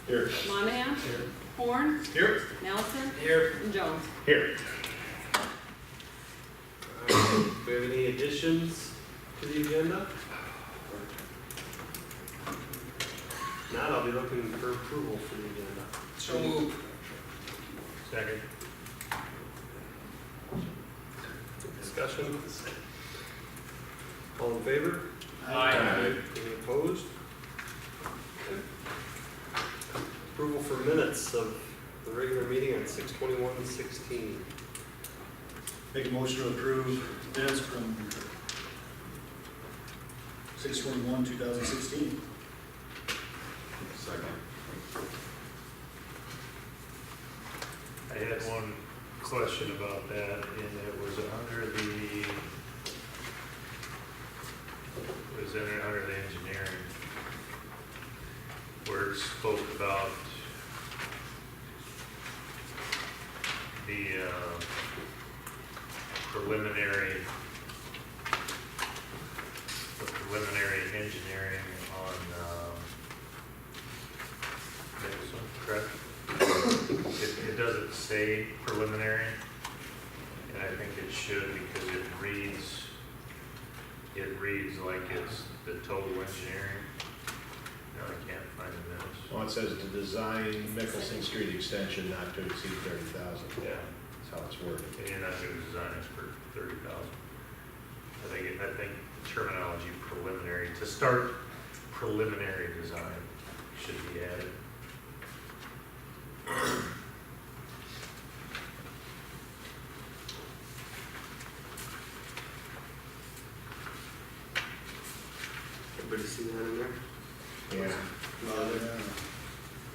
Here. Monahan. Here. Horn. Here. Nelson. Here. And Jones. Here. Do we have any additions to the agenda? Not, I'll be looking for approval for the agenda. So moved. Second. Discussion? All in favor? Aye. Any opposed? Approval for minutes of the regular meeting on 6/21/16. Make a motion to approve minutes from 6/21/2016. Second. I had one question about that, and it was under the, under the engineering, where it spoke about the preliminary engineering on Nicholson, correct? It doesn't say preliminary, and I think it should, because it reads like it's the total engineering. No, I can't find the minutes. Well, it says to design Nicholson Street extension not to exceed 30,000. Yeah, That's how it's worded. and you're not gonna design it for 30,000. I think terminology preliminary, to start preliminary design should be added. Everybody see that in there? Yeah.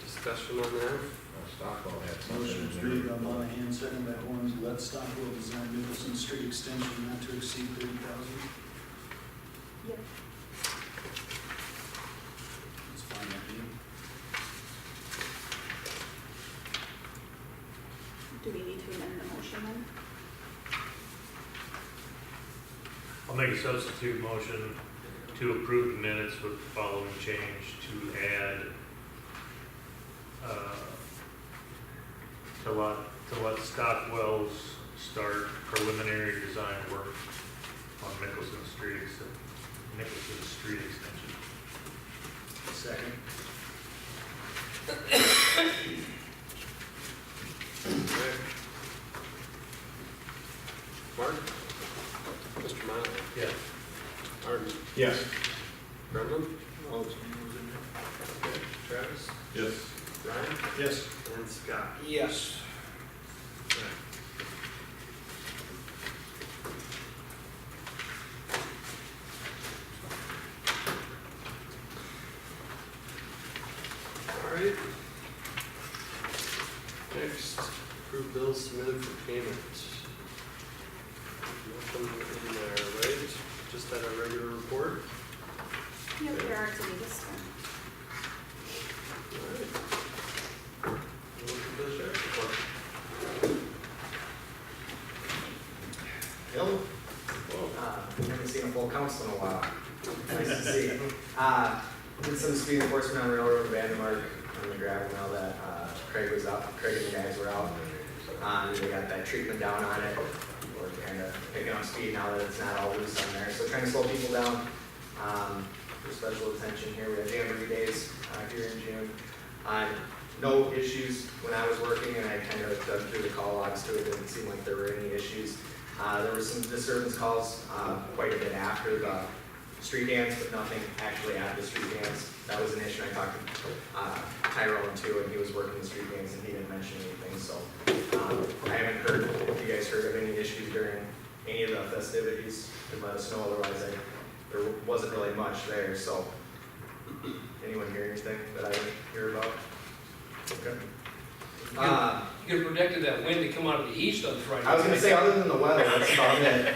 Discussion on that? Well, Stockwell had Motion something made in by there. Monahan, second by Horn, to let Stockwell design Nicholson Street extension not to exceed 30,000. Yep. That's fine with me. Do we need to amend the motion then? I'll make a substitute motion to approve the minutes with the following change, to add, to let Stockwell's start preliminary design work on Nicholson Street extension. Second. Alright. Mark? Mr. Miles? Yeah. Martin? Yes. Brendan? Okay. Travis? Yes. Ryan? Yes. And Scott? Yes. Alright. Next, approved bills submitted for payment. Nothing in there, right? Just that a regular report? Yep, there are to be this time. Alright. Look at the sheriff's report. Hello. Whoa. Haven't seen a full council in a while. Nice to see you. Did some speed enforcement on Railroad and Vandermark on the gravel now that Craig was out. Craig and the guys were out. They got that treatment down on it. We're kind of picking up speed now that it's not all loose on there. So trying to slow people down. For special attention here, we have Jamboree Days here in June. No issues when I was working, and I kind of dug through the call logs too. It didn't seem like there were any issues. There were some disturbance calls quite a bit after the street dance, but nothing actually at the street dance. That was an issue. I talked to Tyrone too, and he was working the street dance, and he didn't mention anything. So I haven't heard if you guys heard of any issues during any of the festivities. You can let us know. Otherwise, there wasn't really much there. So anyone hear anything that I didn't hear about? Okay. You could have predicted that wind to come out of the east on Friday. I was going to say, other than the weather, that's about it.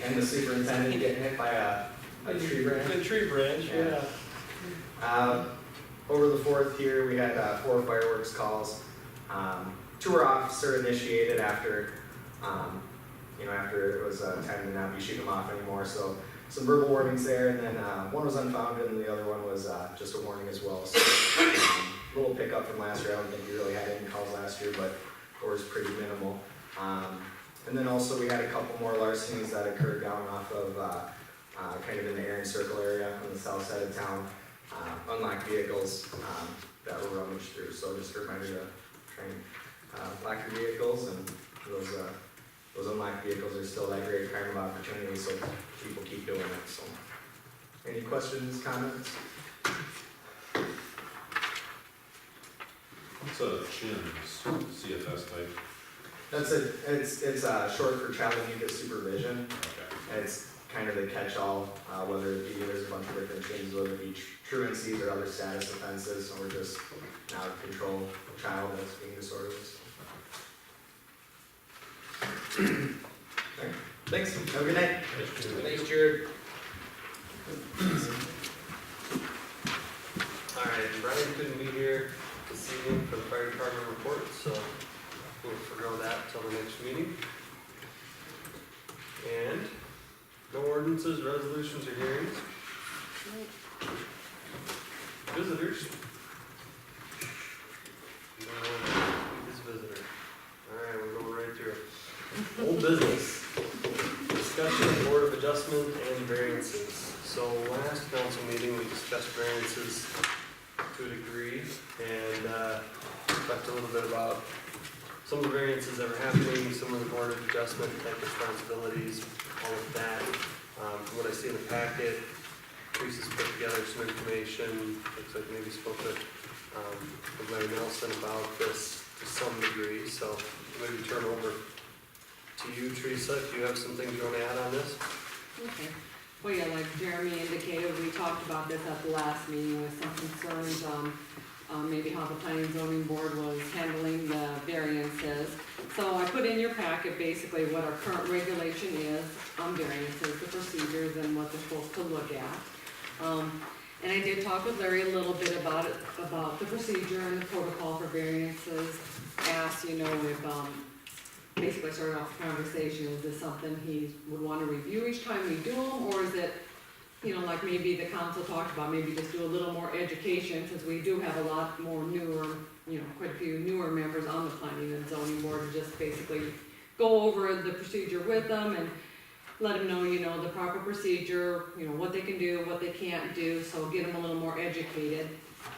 And the superintendent getting hit by a tree branch. The tree branch, yeah. Over the 4th here, we had 4 fireworks calls. 2 were officer initiated after, after it was time to not be shooting them off anymore. So some verbal warnings there, and then one was unfounded, and the other one was just a warning as well. So pickup from last year. I don't think we really had any calls last year, but it was pretty minimal. And then also we had a couple more larcenies that occurred down off of, kind of in the Aaron Circle area on the south side of town. Unlocked vehicles, that were rummaged through, so just a reminder to try and, lock your vehicles, and those unlocked vehicles are still that great kind of opportunity, so people keep doing it, so. Any questions, comments? What's a CHIMS, CFS type? It's short for Child in Need of Supervision. Okay. It's kind of the catch-all, whether it be, there's a bunch of different things, whether it be truancies or other status offenses, or just an out-of-control child that's being disorderly. Alright, thanks, have a good night. Thanks, Jared. Alright, Brian couldn't be here this evening for the fire department report, so we'll forego that till the next meeting. And no ordinances, resolutions, or hearings. Visitors. No, he's a visitor. Alright, we're going right through it. Old business. Discussion of Board of Adjustment and variances. So last council meeting, we discussed variances to a degree, and talked a little bit about some of the variances that were happening, some of the Board of Adjustment type responsibilities, all of that. From what I see in the packet, Teresa's put together some information. Looks like maybe spoke with Larry Nelson about this to some degree, so maybe turn over to you, Teresa, if you have some things you want to add on this. Okay. Well, yeah, like Jeremy indicated, we talked about this at the last meeting with some concerns on maybe how the planning and zoning board was handling the variances. So I put in your packet basically what our current regulation is on variances, the procedures, and what they're supposed to look at. And I did talk with Larry a little bit about it, about the procedure and the protocol for variances. Asked, you know, if basically started off the conversation, is this something he would want to review each time we do them, or is it, you know, like maybe the council talked about, maybe just do a little more education, since we do have a lot more newer, you know, quite a few newer members on the planning and zoning board, to just basically go over the procedure with them and let them know, you know, the proper procedure, you know, what they can do, what they can't do, so get them a little more educated.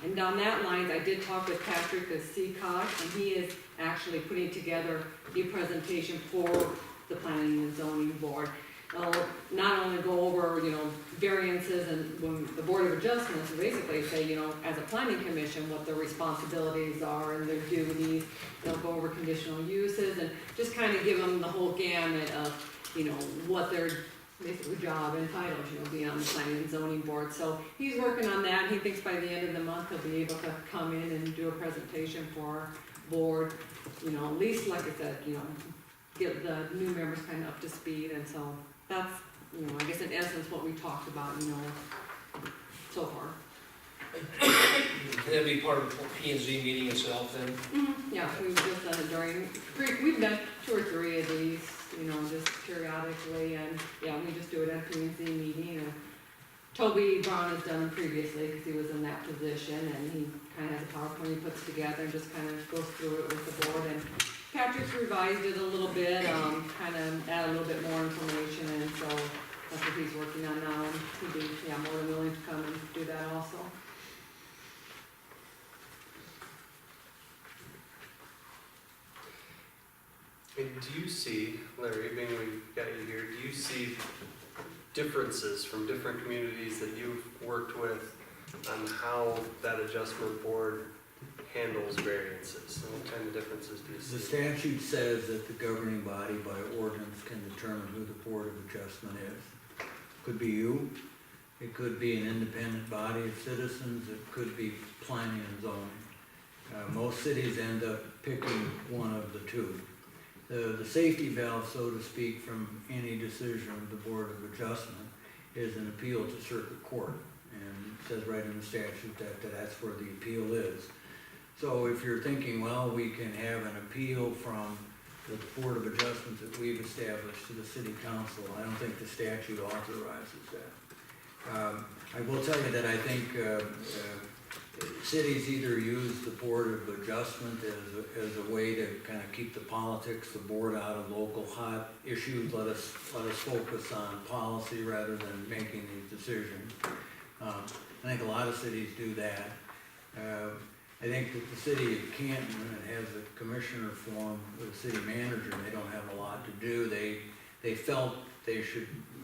And down that line, I did talk with Patrick, the CCOG, and he is actually putting together a presentation for the planning and zoning board. Not only go over, you know, variances and when the Board of Adjustments basically say, you know, as a planning commission, what their responsibilities are and their duties. They'll go over conditional uses and just kind of give them the whole gamut of, you know, what their basically job entitles, you know, being on the planning and zoning board. So he's working on that. He thinks by the end of the month he'll be able to come in and do a presentation for our board. You know, at least, like I said, you know, get the new members kind of up to speed. And so that's, you know, I guess in essence what we talked about, you know, so far. That'd be part of the P and Z meeting itself then? Yeah, we've just done it during, we've done 2 or 3 of these, you know, just periodically, and yeah, we just do it at a P and Z meeting. And Toby Brown has done them previously because he was in that position, and he kind of has a PowerPoint he puts together and just kind of goes through it with the board. And Patrick's revised it a little bit, kind of add a little bit more information, and so that's what he's working on now, and he'd be, yeah, more than willing to come and do that also. And do you see, Larry, being we've got you here, do you see differences from different communities that you've worked with on how that adjustment board handles variances? And what kind of differences do you The see? statute says that the governing body by ordinance can determine who the Board of Adjustment is. Could be you, it could be an independent body of citizens, it could be planning and zoning. Most cities end up picking one of the two. The safety valve, so to speak, from any decision of the Board of Adjustment is an appeal to circuit court. And it says right in the statute that that's where the appeal is. So if you're thinking, well, we can have an appeal from the Board of Adjustments that we've established to the City Council, I don't think the statute authorizes that. I will tell you that I think cities either use the Board of Adjustment as a way to kind of keep the politics, the board out of local hot issues, let us focus on policy rather than making these decisions. I think a lot of cities do that. I think that the city of Canton, when it has a commissioner form with a city manager, and they don't have a lot to do, they felt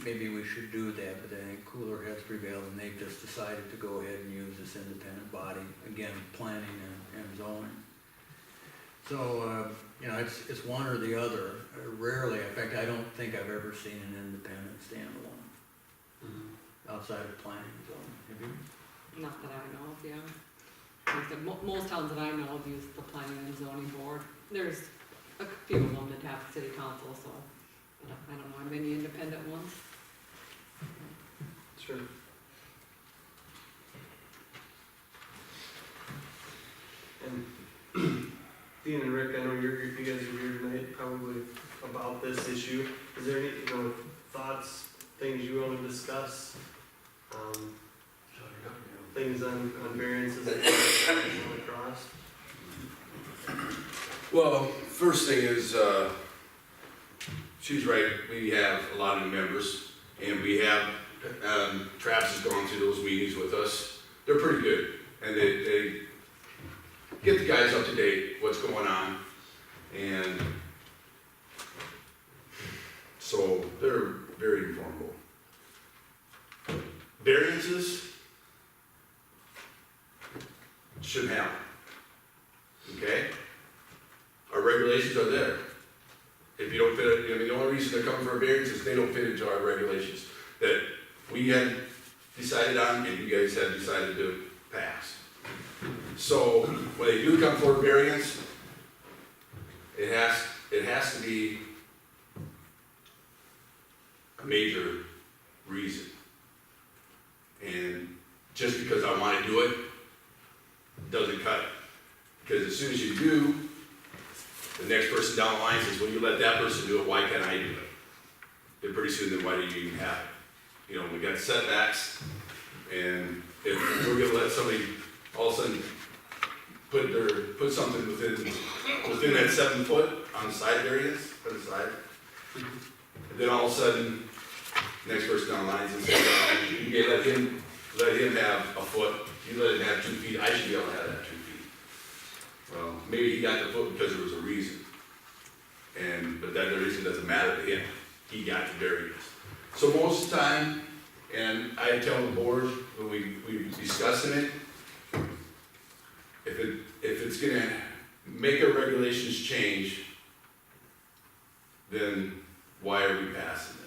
maybe we should do that, but I think cooler heads prevailed, and they've just decided to go ahead and use this independent body, again, planning and zoning. So, it's one or the other. Rarely, in fact, I don't think I've ever seen an independent standalone outside of planning and zoning. Have you? Not that I know of, yeah. Like I said, most towns that I know of use the planning and zoning board. There's a few of them that have city council, so, but I don't know, many independent ones. Sure. And Dean and Rick, I know you guys are here tonight probably about this issue. Is there any, thoughts, things you want to discuss? Things on variances that you want to cross? Well, first thing is, she's right, we have a lot of new members, and we have, Travis has gone through those meetings with us. They're pretty good, and they get the guys up to date, what's going on, and so they're very informative. Variances shouldn't happen, okay? Our regulations are there. If you don't fit it, the only reason they're coming for a variance is they don't fit into our regulations that we had decided on and you guys had decided to pass. So when they do come for a variance, it has to be a major reason. And just because I want to do it doesn't cut it. Because as soon as you do, the next person down the line says, well, you let that person do it, why can't I do it? Then pretty soon, then why do you even have it? We got setbacks, and if we're gonna let somebody all of a sudden put something within that 7 foot on the side variance, on the side, and then all of a sudden, next person down the line says, you let him have a foot, you let him have 2 feet, I should be able to have that 2 feet. Well, maybe he got the foot because there was a reason. But that the reason doesn't matter to him. He got the variance. So most of the time, and I tell the board when we discussing it, if it's gonna make our regulations change, then why are we passing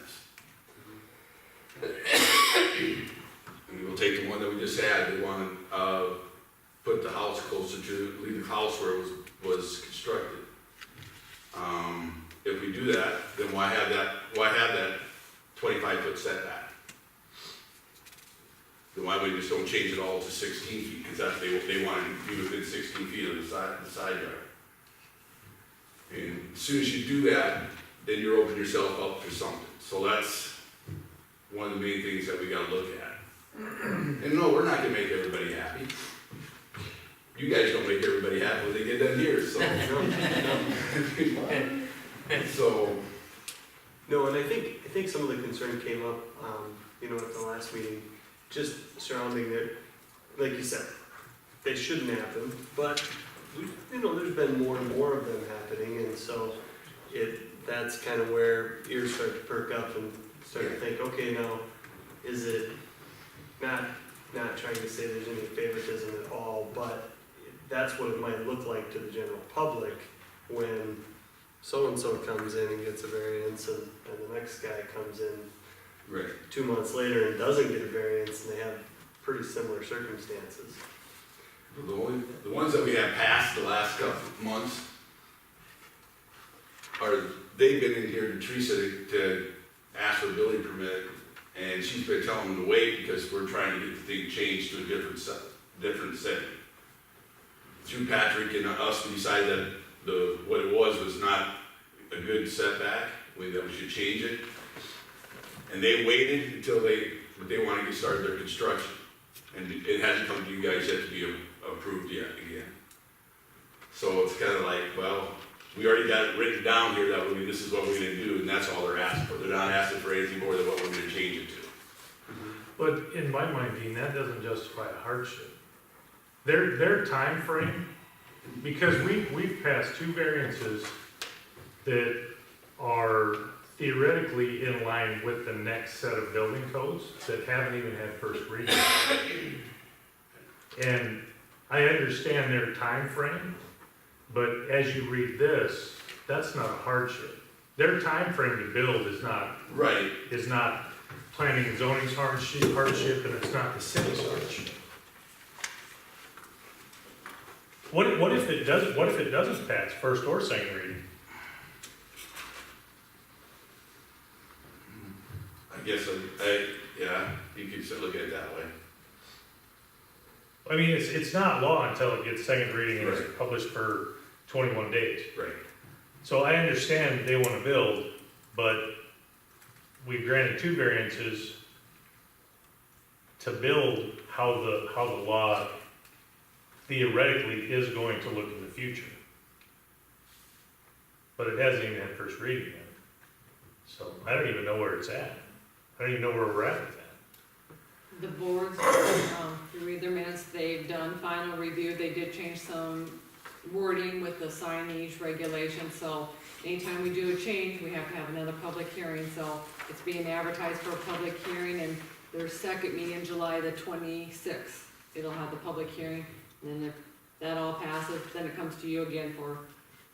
this? And we'll take the one that we just had. They want to put the house closer to, leave the house where it was constructed. If we do that, then why have that 25-foot setback? Then why we just don't change it all to 16 feet? Because that's they want to be within 16 feet of the side yard. And as soon as you do that, then you're opening yourself up for something. So that's one of the main things that we got to look at. And no, we're not going to make everybody happy. You guys don't make everybody happy when they get done here, so. So. No, and I think some of the concern came up, at the last meeting, just surrounding it, like you said, they shouldn't happen, but, there's been more and more of them happening, and so that's kind of where ears start to perk up and start to think, okay, now, is it not trying to say there's any favoritism at all, but that's what it might look like to the general public when so-and-so comes in and gets a variance and the next guy comes in Right. 2 months later and doesn't get a variance and they have pretty similar circumstances. The ones that we have passed the last couple of months they've been in here to Teresa to ask for a building permit, and she's been telling them to wait because we're trying to get the thing changed to a different setting. Through Patrick and us, we decided that what it was not a good setback, that we should change it. And they waited until they wanted to get started their construction. And it hasn't come to you guys yet to be approved yet again. So it's kind of like, well, we already got it written down here that this is what we're gonna do, and that's all they're asking for. They're not asking for anything more than what we're gonna change it to. But in my mind, Dean, that doesn't justify a hardship. Their time frame, because we've passed 2 variances that are theoretically in line with the next set of building codes that haven't even had first reading. And I understand their time frame, but as you read this, that's not a hardship. Their time frame to build is not Right. planning and zoning's hardship, and it's not the city's hardship. What if it doesn't pass first or second reading? I guess, yeah, you could look at it that way. I mean, it's not law until it gets second reading and it's Right. published for 21 days. Right. So I understand they wanna build, but we granted 2 variances to build how the law theoretically is going to look in the future. But it hasn't even had first reading yet. So I don't even know where it's at. I don't even know where we're at with that. The boards, you read their minutes, they've done final review, they did change some wording with the signage regulation, so anytime we do a change, we have to have another public hearing, so it's being advertised for a public hearing, and their second meeting, July the 26th, it'll have the public hearing, and then if that all passes, then it comes to you again for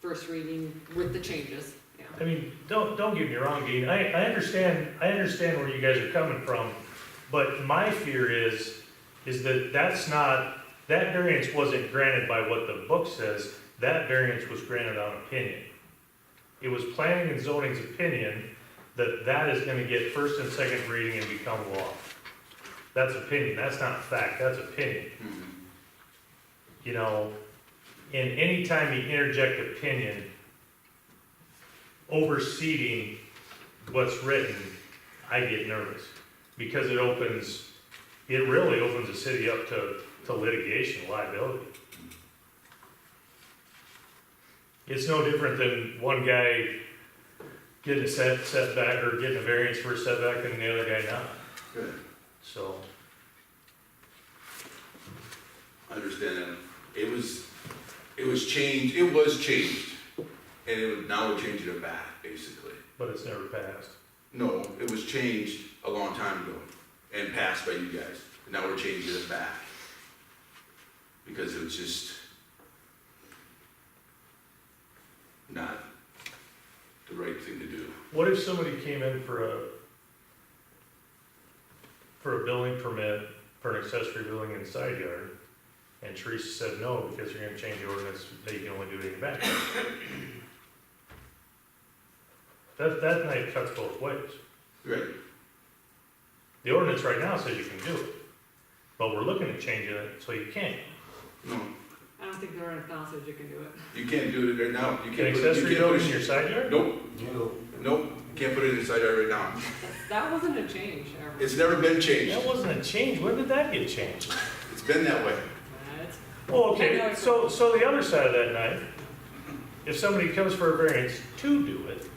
first reading with the changes, yeah. I mean, don't get me wrong, Dean, I understand where you guys are coming from, but my fear is that variance wasn't granted by what the book says, that variance was granted on opinion. It was planning and zoning's opinion that is gonna get first and second reading and become law. That's opinion, that's not fact, that's opinion. You know, and anytime you interject opinion, overseeding what's written, I get nervous. Because it really opens the city up to litigation liability. It's no different than one guy getting a setback or getting a variance for a setback and the other guy not. Good. So, I understand that. It was changed, and now we're changing it back, basically. but it's never passed. No, it was changed a long time ago and passed by you guys. And now we're changing it back. Because it was just not the right thing to do. What if somebody came in for a building permit for an accessory building in the side yard, and Teresa said no, because you're gonna change the ordinance, that you can only do it in the back? That night cuts both ways. Right. The ordinance right now says you can do it, but we're looking at changing it so you can't. No, I don't think the ordinance now says you can do it. you can't do it right now. You An can't put accessory it building in your side yard? Nope, nope, can't put it inside there right now. That wasn't a change, ever. It's never been changed. That wasn't a change, when did that get changed? It's been that way. That's- Well, okay, so the other side of that knife, if somebody comes for a variance to do it,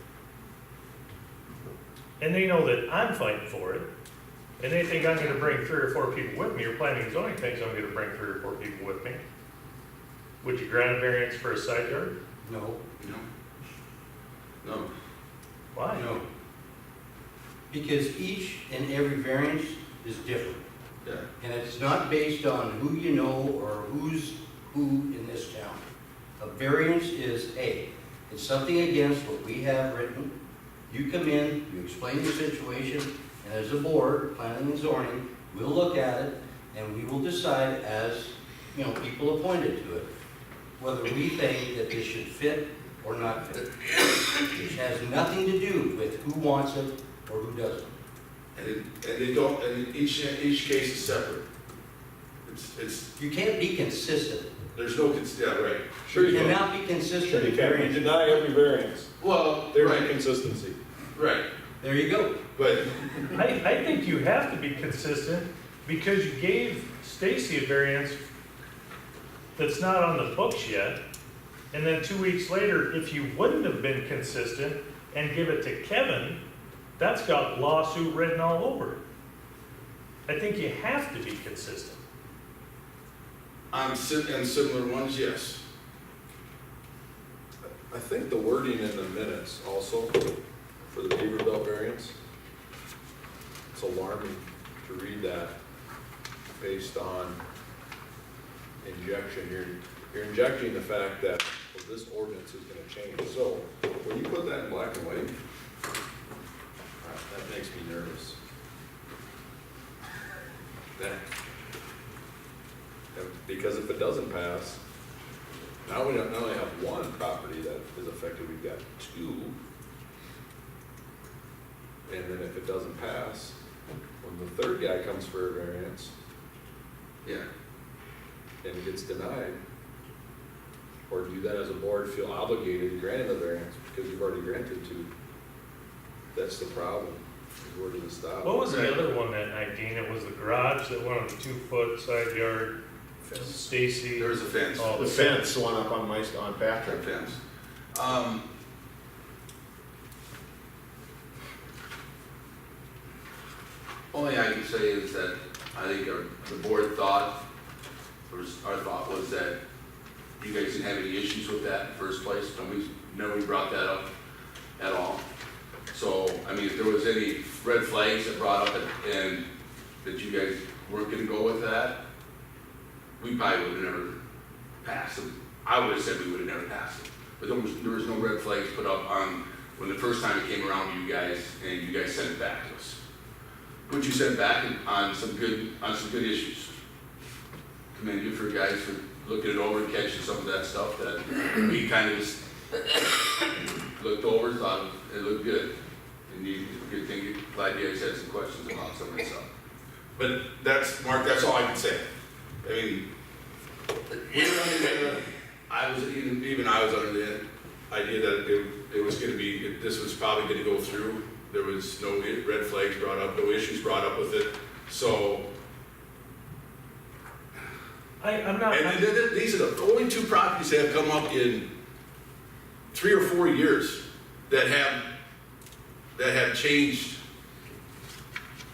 and they know that I'm fighting for it, and they think I'm gonna bring 3 or 4 people with me, or planning and zoning thinks I'm gonna bring 3 or 4 people with me, would you grant a variance for a side yard? No, No. No. Why? no. Because each and every variance is different. Yeah. And it's not based on who you know or who's who in this town. A variance is, hey, it's something against what we have written. You come in, you explain your situation, and as a board, planning and zoning, we'll look at it, and we will decide as, people appointed to it, whether we think that this should fit or not fit. Which has nothing to do with who wants it or who doesn't. And they don't, and each case is separate. It's, You can't be consistent. there's no, yeah, right. You cannot be consistent in variance. deny every variance. Well, There's right, inconsistency. right, There you go. but, I think you have to be consistent, because you gave Stacy a variance that's not on the books yet, and then 2 weeks later, if you wouldn't have been consistent and give it to Kevin, that's got lawsuit written all over it. I think you have to be consistent. On similar ones, yes. I think the wording in the minutes also for the Beaver Belt variance, it's alarming to read that based on injection. You're injecting the fact that well, this ordinance is gonna change. So when you put that in black and white, that makes me nervous. Because if it doesn't pass, now we not only have one property that is affected, we've got two. And then if it doesn't pass, when the third guy comes for a variance Yeah. and it gets denied, or do that as a board feel obligated to grant the variance because you've already granted two? That's the problem. Where does it stop? What was the other one that night, Dean? It was the garage that went on the 2-foot side yard. Stacy. There was a fence. Oh, The fence, one up on That Patrick. fence. Only I can say is that I think the board thought, our thought was that you guys didn't have any issues with that in the first place. Nobody brought that up at all. So, I mean, if there was any red flags that brought up and that you guys weren't gonna go with that, we probably would have never passed it. I would have said we would have never passed it. But there was no red flags put up on, when the first time it came around to you guys, and you guys sent it back to us. But you sent it back on some good issues. Commend you for guys for looking it over and catching some of that stuff that we kind of just looked over, thought it looked good. And good thing, glad you guys had some questions about some of that stuff. But Mark, that's all I can say. I mean, we were under the, I was under the idea that it was gonna be, this was probably gonna go through. There was no red flags brought up, no issues brought up with it, so. I'm not. And these are the only two properties that have come up in 3 or 4 years that have changed,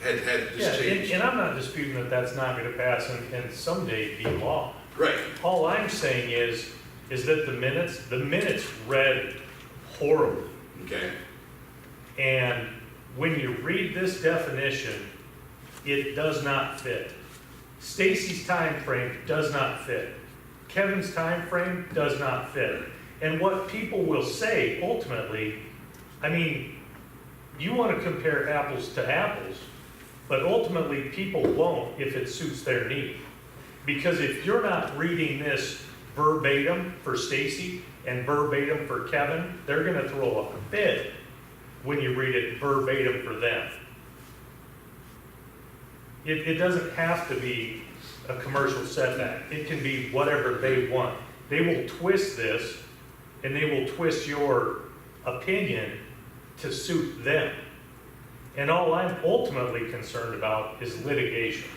had Yeah, just changed. and I'm not disputing that that's not gonna pass and someday be law. Right, All I'm saying is that the minutes read horribly. okay, And when you read this definition, it does not fit. Stacy's time frame does not fit. Kevin's time frame does not fit. And what people will say ultimately, I mean, you want to compare apples to apples, but ultimately people won't if it suits their need. Because if you're not reading this verbatim for Stacy and verbatim for Kevin, they're gonna throw a fit when you read it verbatim for them. It doesn't have to be a commercial setback. It can be whatever they want. They will twist this and they will twist your opinion to suit them. And all I'm ultimately concerned about is litigation.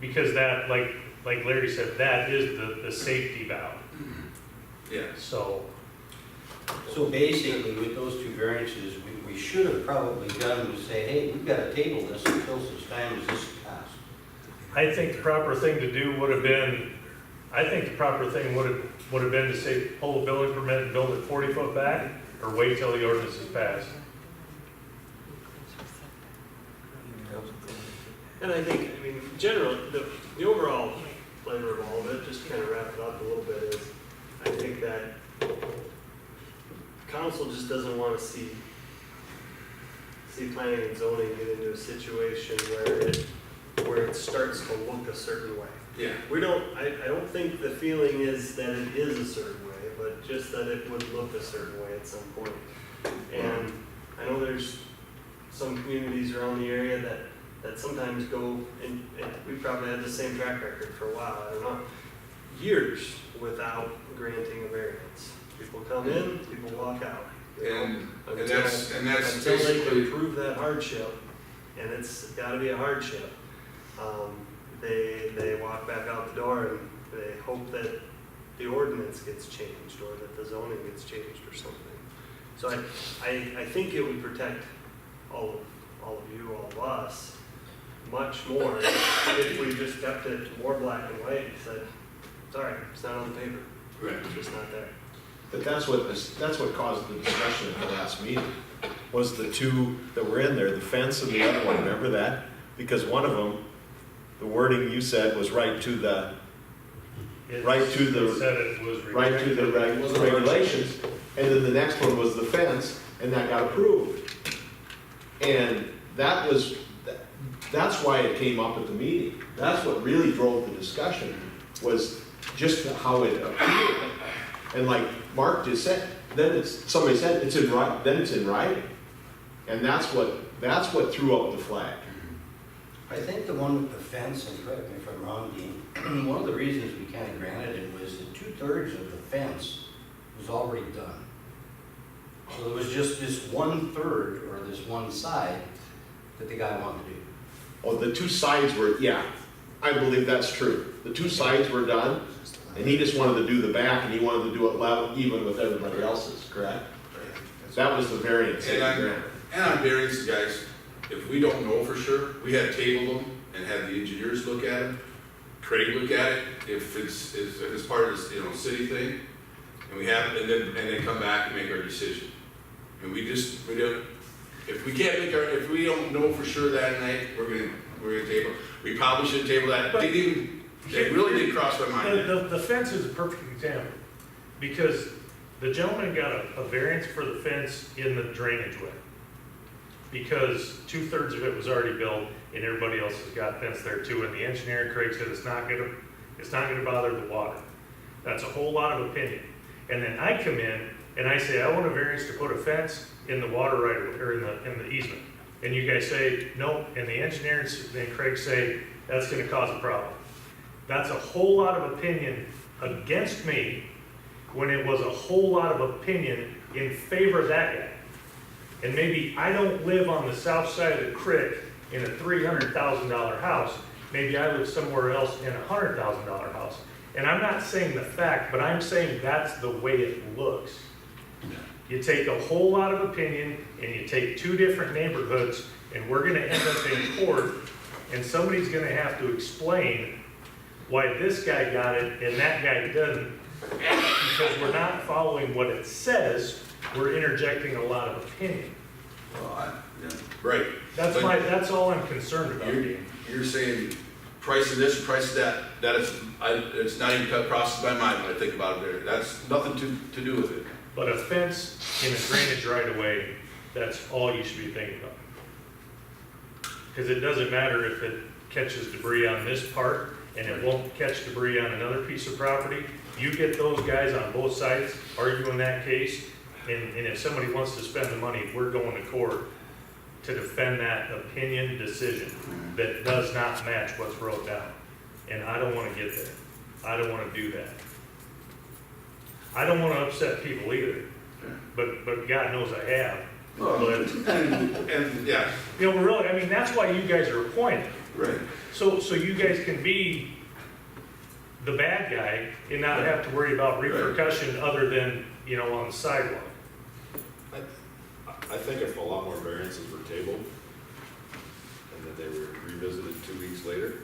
Because that, like Larry said, that is the safety valve. yeah. So, So basically, with those two variances, we should have probably done was say, hey, we've got to table this until such time as this is passed. I think the proper thing to do would have been, to say, pull a building permit and build it 40 foot back, or wait till the ordinance is passed. And I think, I mean, generally, the overall flavor of all of it, just to kind of wrap it up a little bit, is I think that council just doesn't want to see planning and zoning get into a situation where it starts to look a certain way. Yeah. I don't think the feeling is that it is a certain way, but just that it would look a certain way at some point. And I know there's some communities around the area that sometimes go, and we probably had the same track record for a while, I don't know, years without granting a variance. People come in, people walk out. you know, And that's until they basically, can prove that hardship, and it's gotta be a hardship. they walk back out the door and they hope that the ordinance gets changed or that the zoning gets changed or something. So I think it would protect all of you, all of us, much more if we just kept it more black and white and said, sorry, it's not on the paper. Right. It's just not there. But that's what caused the discussion at the last meeting, was the two that were in there, the fence and the other one, remember that? Because one of them, the wording you said was right to the regulations, and then the next one was the fence, and that got approved. And that's why it came up at the meeting. That's what really drove the discussion, was just how it appeared. And like Mark just said, somebody said it's in writing. And that's what threw up the flag. I think the one with the fence, and correct me if I'm wrong, Dean, one of the reasons we kind of granted it was that 2/3 of the fence was already done. So there was just this 1/3 or this one side that the guy wanted to do. Oh, the two sides were, yeah, I believe that's true. The two sides were done, and he just wanted to do the back, and he wanted to do it level, even with everybody else's, correct? That was the variance. And on variances, guys, if we don't know for sure, we had tabled them and had the engineers look at it, Craig look at it, if it's part of this, city thing, and we have, and then come back and make our decision. And we don't, if we don't know for sure that night, we're gonna table. We probably should table that. But It really did cross my mind. The fence is a perfect example, because the gentleman got a variance for the fence in the drainage way. Because 2/3 of it was already built, and everybody else has got fence there too, and the engineer, Craig, said it's not gonna bother the water. That's a whole lot of opinion. And then I come in and I say, I want a variance to put a fence in the water right, or in the easement. And you guys say, no, and the engineers and Craig say, that's gonna cause a problem. That's a whole lot of opinion against me, when it was a whole lot of opinion in favor of that guy. And maybe I don't live on the south side of the creek in a $300,000 house. Maybe I live somewhere else in a $100,000 house. And I'm not saying the fact, but I'm saying that's the way it looks. You take a whole lot of opinion and you take two different neighborhoods, and we're gonna end up in court, and somebody's gonna have to explain why this guy got it and that guy doesn't, because we're not following what it says, we're interjecting a lot of opinion. Right. That's all I'm concerned about. You're saying price of this, price of that it's not even cut across my mind when I think about it there. That's nothing to do with it. But a fence in a drainage right of way, that's all you should be thinking about. Because it doesn't matter if it catches debris on this part and it won't catch debris on another piece of property. You get those guys on both sides arguing that case, and if somebody wants to spend the money, we're going to court to defend that opinion decision that does not match what's wrote down. And I don't want to get there. I don't want to do that. I don't want to upset people either, but God knows I have. And yeah. Really, I mean, that's why you guys are appointed. Right. So you guys can be the bad guy and not have to worry about repercussion other than, on the sidewalk. I think if a lot more variances were tabled, and that they were revisited 2 weeks later,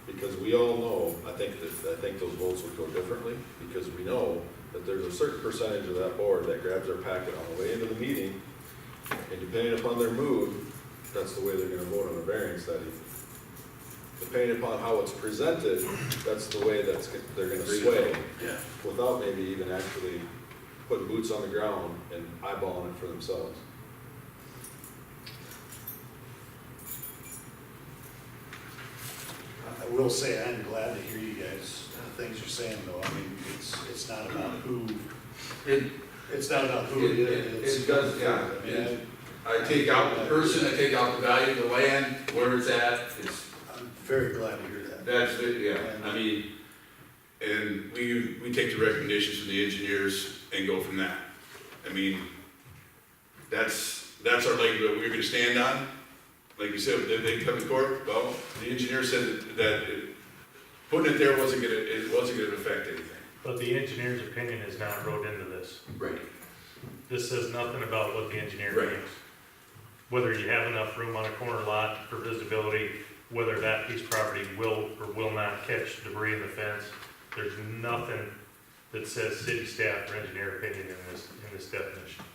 because we all know, I think those votes would go differently, because we know that there's a certain percentage of that board that grabs their packet on the way into the meeting, and depending upon their mood, that's the way they're gonna vote on a variance that evening. Depending upon how it's presented, that's the way they're gonna sway, without maybe even actually putting boots on the ground and eyeballing it for themselves. I will say, I'm glad to hear you guys, things you're saying though. I mean, it's not about who, it's not about who it is. It does, yeah. I mean, I take out the person, I take out the value of the land, where it's at, I'm very glad to hear that. that's it, yeah. I mean, and we take the recommendations from the engineers and go from that. I mean, that's our leg that we're gonna stand on, like you said, did they come to court? Well, the engineer said that putting it there it wasn't gonna affect anything. But the engineer's opinion is not wrote into this. Right. This says nothing about what the engineer Right. thinks. Whether you have enough room on a corner lot for visibility, whether that piece of property will or will not catch debris in the fence. There's nothing that says city staff or engineer opinion in this definition.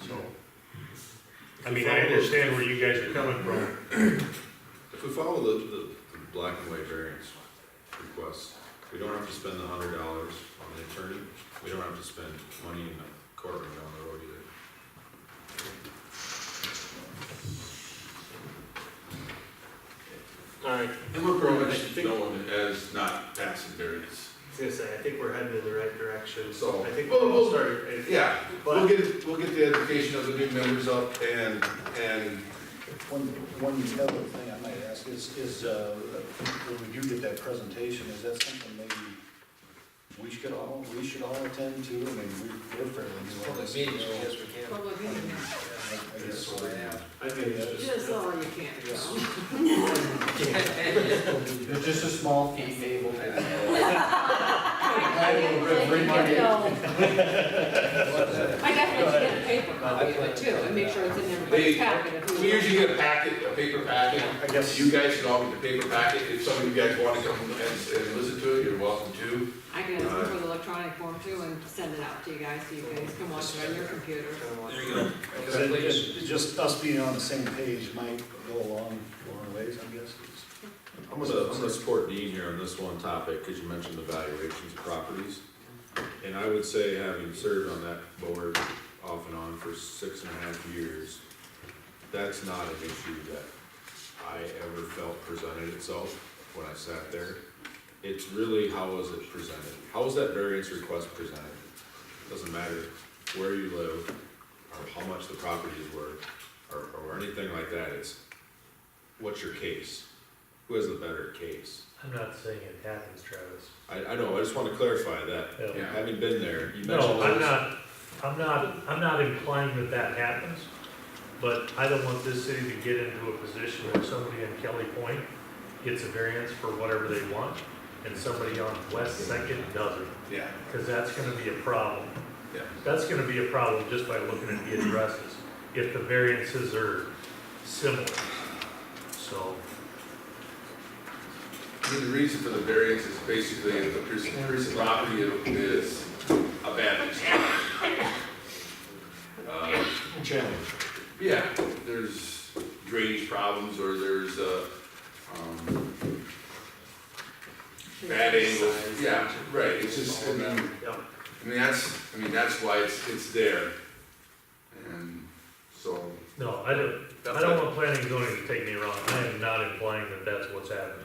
So, I mean, I understand where you guys are coming from. If we follow the black and white variance request, we don't have to spend the $100 on the attorney. We don't have to spend money in the courtroom down the road either. Alright, And we're pretty much known as not passing variance. I was gonna say, I think we're heading in the right direction, So, I think we'll- we'll start. Yeah, we'll get the education of the new members up and One other thing I might ask is, when we do get that presentation, is that something maybe we should all attend to? I mean, we're fairly new on this. Yes, we can. Public meeting. I guess so, yeah. I think that's Just all you can't go. It's just a small fee payable. I definitely should get a paper copy of it too, and make sure it's in everybody's packet. if we usually get a paper packet. I guess You guys should all get the paper packet. If some of you guys want to come and listen to it, you're welcome to. I can ask for the electronic form too and send it out to you guys, so you guys can watch it on your computer. There you go. just us being on the same page might go a long ways, I guess. I'm gonna support Dean here on this one topic, because you mentioned the valuations of properties. And I would say, having served on that board off and on for 6.5 years, that's not an issue that I ever felt presented itself when I sat there. It's really, how was it presented? How was that variance request presented? Doesn't matter where you live, or how much the property is worth, or anything like that. It's, what's your case? Who has the better case? I'm not saying it happens, Travis. I know, I just want to clarify that, Yeah. having been there, you mentioned No, those. I'm not implying that happens, but I don't want this city to get into a position where somebody in Kelly Point gets a variance for whatever they want, and somebody on West Second doesn't, Yeah, because that's gonna be a problem. yeah. That's gonna be a problem just by looking at the addresses, if the variances are similar, so. I mean, the reason for the variance is basically if the piece of property is abandoned. Challenge. Yeah, there's drainage problems, or there's, bad angles. Yeah, right, it's just, I mean, that's why it's there. And so, No, I don't want planning and zoning to take me wrong, I am not implying that that's what's happening.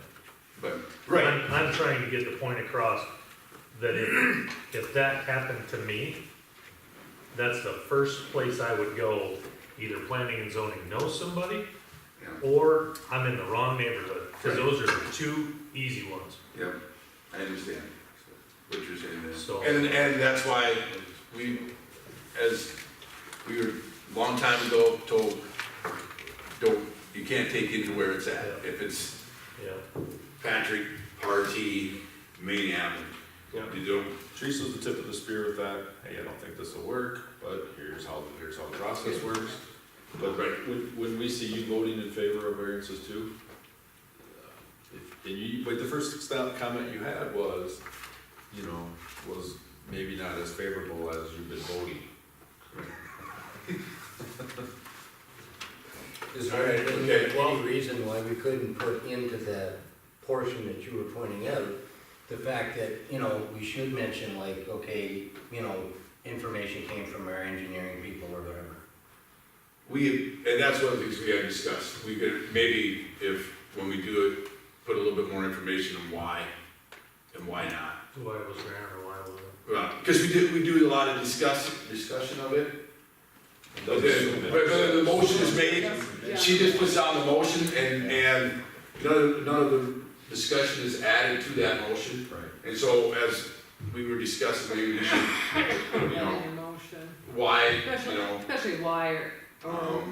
but, right, I'm trying to get the point across that if that happened to me, that's the first place I would go, either planning and zoning knows somebody, yeah, or I'm in the wrong neighborhood, because those are the two easy ones. yeah, I understand what you're saying there. So- And that's why we were, a long time ago, told, you can't take into where it's at. Yeah. If it's Yeah, Patrick, RT, Main Avenue, Yeah. you don't, Teresa's the tip of the spear with that. Hey, I don't think this will work, but here's how the process works. But Right. when we see you voting in favor of variances too, but the first comment you had was, was maybe not as favorable as you've been voting. Is All there right, okay, well- any reason why we couldn't put into that portion that you were pointing out, the fact that, we should mention like, okay, information came from our engineering people or whatever? and that's one of the things we had discussed. We could, maybe if, when we do it, put a little bit more information on why and why not. why it was there or why it wasn't. Well, because we do a lot of discussion of it. But the motion is made, she just puts down the motion, and none of the discussion is added to that motion. Right. And so, as we were discussing, maybe we should, Put that in your motion. why, Especially why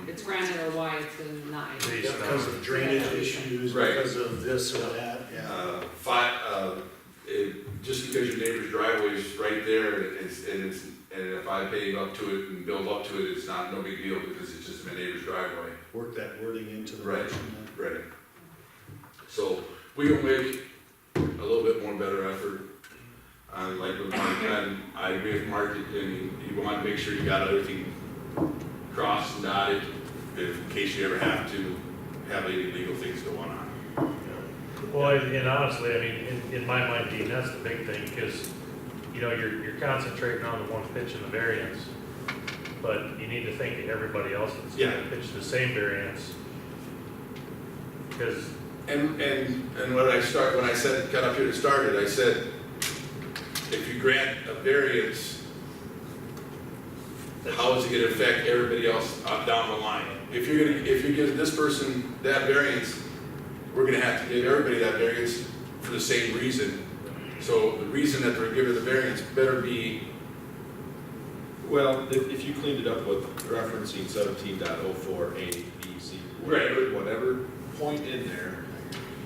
it's granted or why it's denied. Based on- Because of drainage issues, Right. because of this or that, yeah. Just because your neighbor's driveway is right there, and if I pay up to it and build up to it, it's not, no big deal, because it's just my neighbor's driveway. Work that wording into the Right. motion then. Right. So, we will make a little bit more better effort. Like with Mark, and I agree with Mark, and you want to make sure you got everything crossed and dotted, in case you ever have to have any legal things going on. Well, and honestly, I mean, in my mind, Dean, that's the big thing, because, you know, you're concentrating on the one pitch in the variance, but you need to think of everybody else that's gonna Yeah. pitch the same variance. Because, And when I said, got up here to start it, I said, if you grant a variance, how is it gonna affect everybody else down the line? If you give this person that variance, we're gonna have to give everybody that variance for the same reason. So the reason that they're giving the variance better be, Well, if you cleaned it up with referencing 17.04 A, B, C, Right. whatever point in there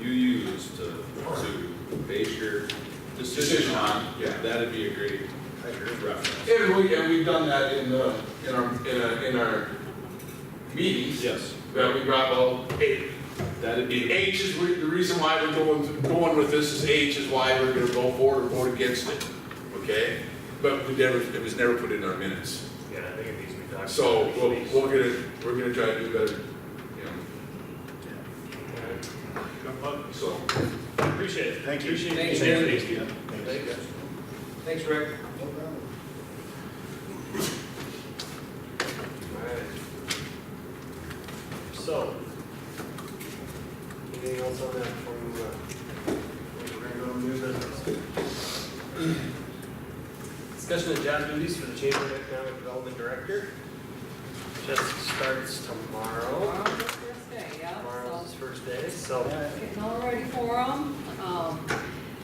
you use to base your decision on, yeah. that'd be a great reference. And we've done that in our meetings. Yes, That we brought, well, that'd be, H is the reason why we're going with this is H is why we're gonna go forward or vote against it, okay? But it was never put in our minutes. yeah, I think it needs to be documented. So at least. we're gonna try to do better, you know, so. Appreciate it. Thank you. Appreciate Thanks, it. Jim. Thanks, Yeah, Steve. thanks. Thanks, Rick. No problem. Alright. So, anything else on that before we move on? We're gonna go to new business. Discussion of job duties for the Chamber of Economic Development Director. Just starts tomorrow. Tomorrow's the first day, yeah. Tomorrow's his So, first day, so. getting all ready for them.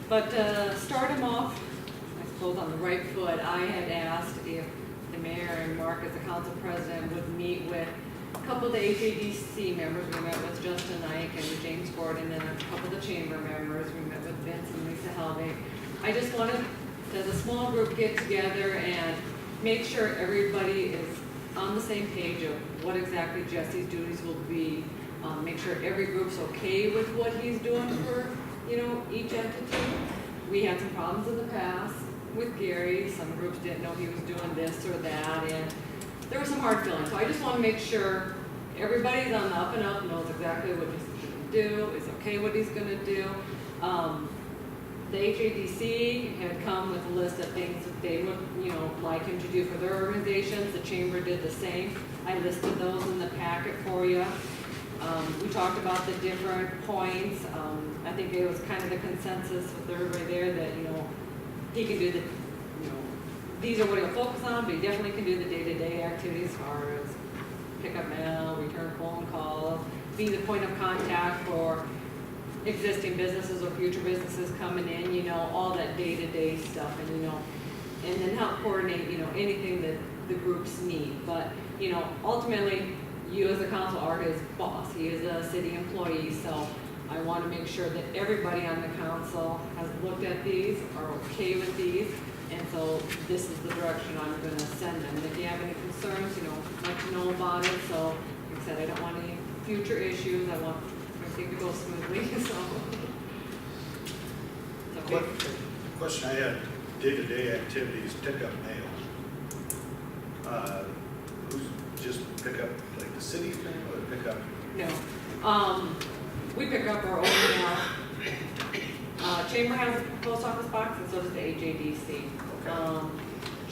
But to start them off, I suppose on the right foot, I had asked if the mayor and Mark as the council president would meet with a couple of the HADC members. We met with Justin Ike and James Gordon and a couple of the chamber members. We met with Vince and Lisa Helbig. I just wanted, as a small group, get together and make sure everybody is on the same page of what exactly Jesse's duties will be. Make sure every group's okay with what he's doing for, you know, each entity. We had some problems in the past with Gary. Some groups didn't know he was doing this or that, and there were some hard feelings. So I just want to make sure everybody's on the up and up, knows exactly what he's going to do, is okay what he's going to do. The HADC had come with a list of things that they would, you know, like him to do for their organizations. The chamber did the same. I listed those in the packet for you. We talked about the different points. I think it was kind of the consensus with everybody there that, you know, he can do the, you know, these are what he'll focus on, but he definitely can do the day-to-day activities as far as pick up mail, return phone calls, be the point of contact for existing businesses or future businesses coming in, you know, all that day-to-day stuff, and, you know, and then help coordinate, you know, anything that the groups need. But, you know, ultimately, you as a council are his boss. He is a city employee, so I want to make sure that everybody on the council has looked at these, are okay with these, and so this is the direction I'm going to send them. If you have any concerns, you know, let me know about it. So, like I said, I don't want any future issues. I want everything to go smoothly, so. It's okay. Question I had, day-to-day activities, pick up mail. Who's just pick up, like the city thing, or pick up? No, we pick up our own mail. Chamber has a post office box, and so does the HADC.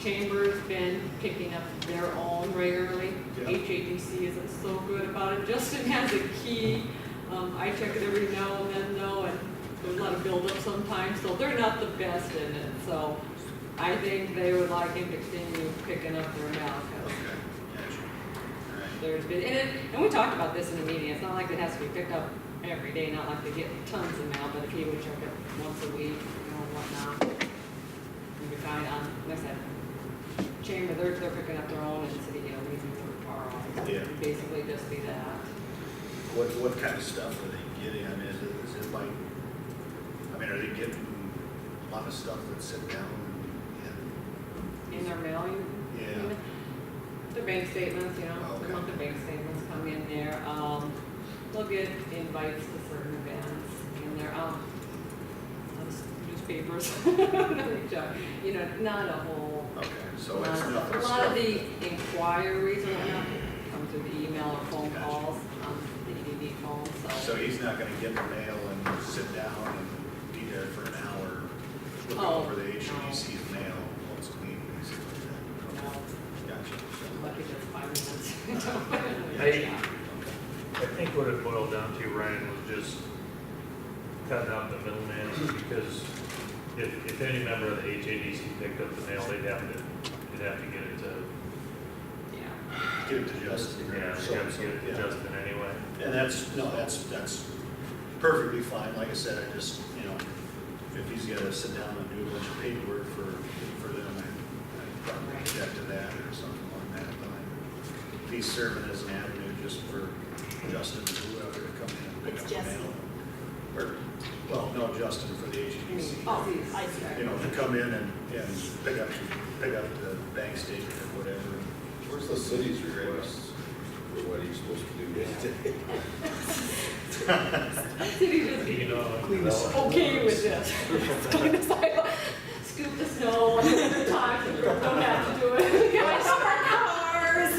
Chamber's been picking up their own regularly. Yeah. HADC isn't so good about it. Justin has a key. I check it every now and then though, and there's a lot of buildup sometimes, so they're not the best in it. So I think they would like him to continue picking up their mail. 'Cause there's been, and we talked about this in the meeting. It's not like it has to be picked up every day, not like they get tons of mail, but if he would check it once a week, you know, whatnot, we'd be fine. Like I said, chamber, they're picking up their own, and city, you know, leaving for our office. Yeah. It'd basically just be that. What kind of stuff are they getting? I mean, is it like, I mean, are they getting a lot of stuff that's sit down and, In their mail, yeah, the bank statements, you know, Okay. the monthly bank statements come in there. They'll get invites to certain events in there, newspapers. You know, not a whole, okay, so it's a nothing. lot of the inquiries and whatnot come through the email or phone Gotcha. calls, the EDD phone, So he's not gonna get the mail and sit down and be there for an hour looking Oh, over the no. HEDC's mail, what's clean, basically. No. Gotcha. lucky just 5 minutes. I think what it boiled down to, Ryan, was just cutting out the middleman, because if any member of the HADC picked up the mail, they'd have to get it to, Yeah. Give it to Justin. yeah, So- they'd have to get it to yeah. Justin anyway. And that's perfectly fine, like I said, I just, you know, if he's gotta sit down and do a bunch of paperwork for them, I'd probably object to that or something like that, but if he's serving as an avenue just for Justin or whoever to come in and pick It's up the Jesse. mail. Or, well, no, Justin for the HEDC. Oh, I see. You know, to come in and pick up the bank statement or whatever. Where's the city's request for what he's supposed to do day City just You know, okay with this. Clean the sidewalk, scoop the snow, one at a time, so we don't have to do it. Guys, our cars.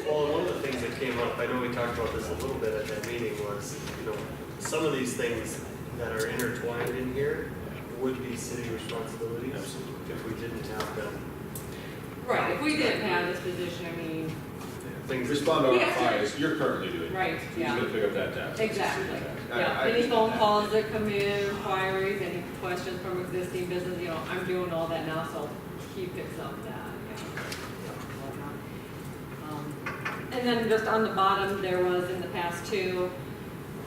Well, one of the things that came up, I know we talked about this a little bit at that meeting, was, you know, some of these things that are intertwined in here would be city responsibilities. Absolutely. If we didn't have them. Right, if we didn't have this position, I mean, Things. Respond to Yeah. RFIs, you're currently doing. right, He's yeah. gonna pick up that task. Exactly, I- yeah, I any phone understand that. calls that come in, inquiries, any questions from existing business, you know, I'm doing all that now, so he picks up that, yeah. And then just on the bottom, there was in the past too,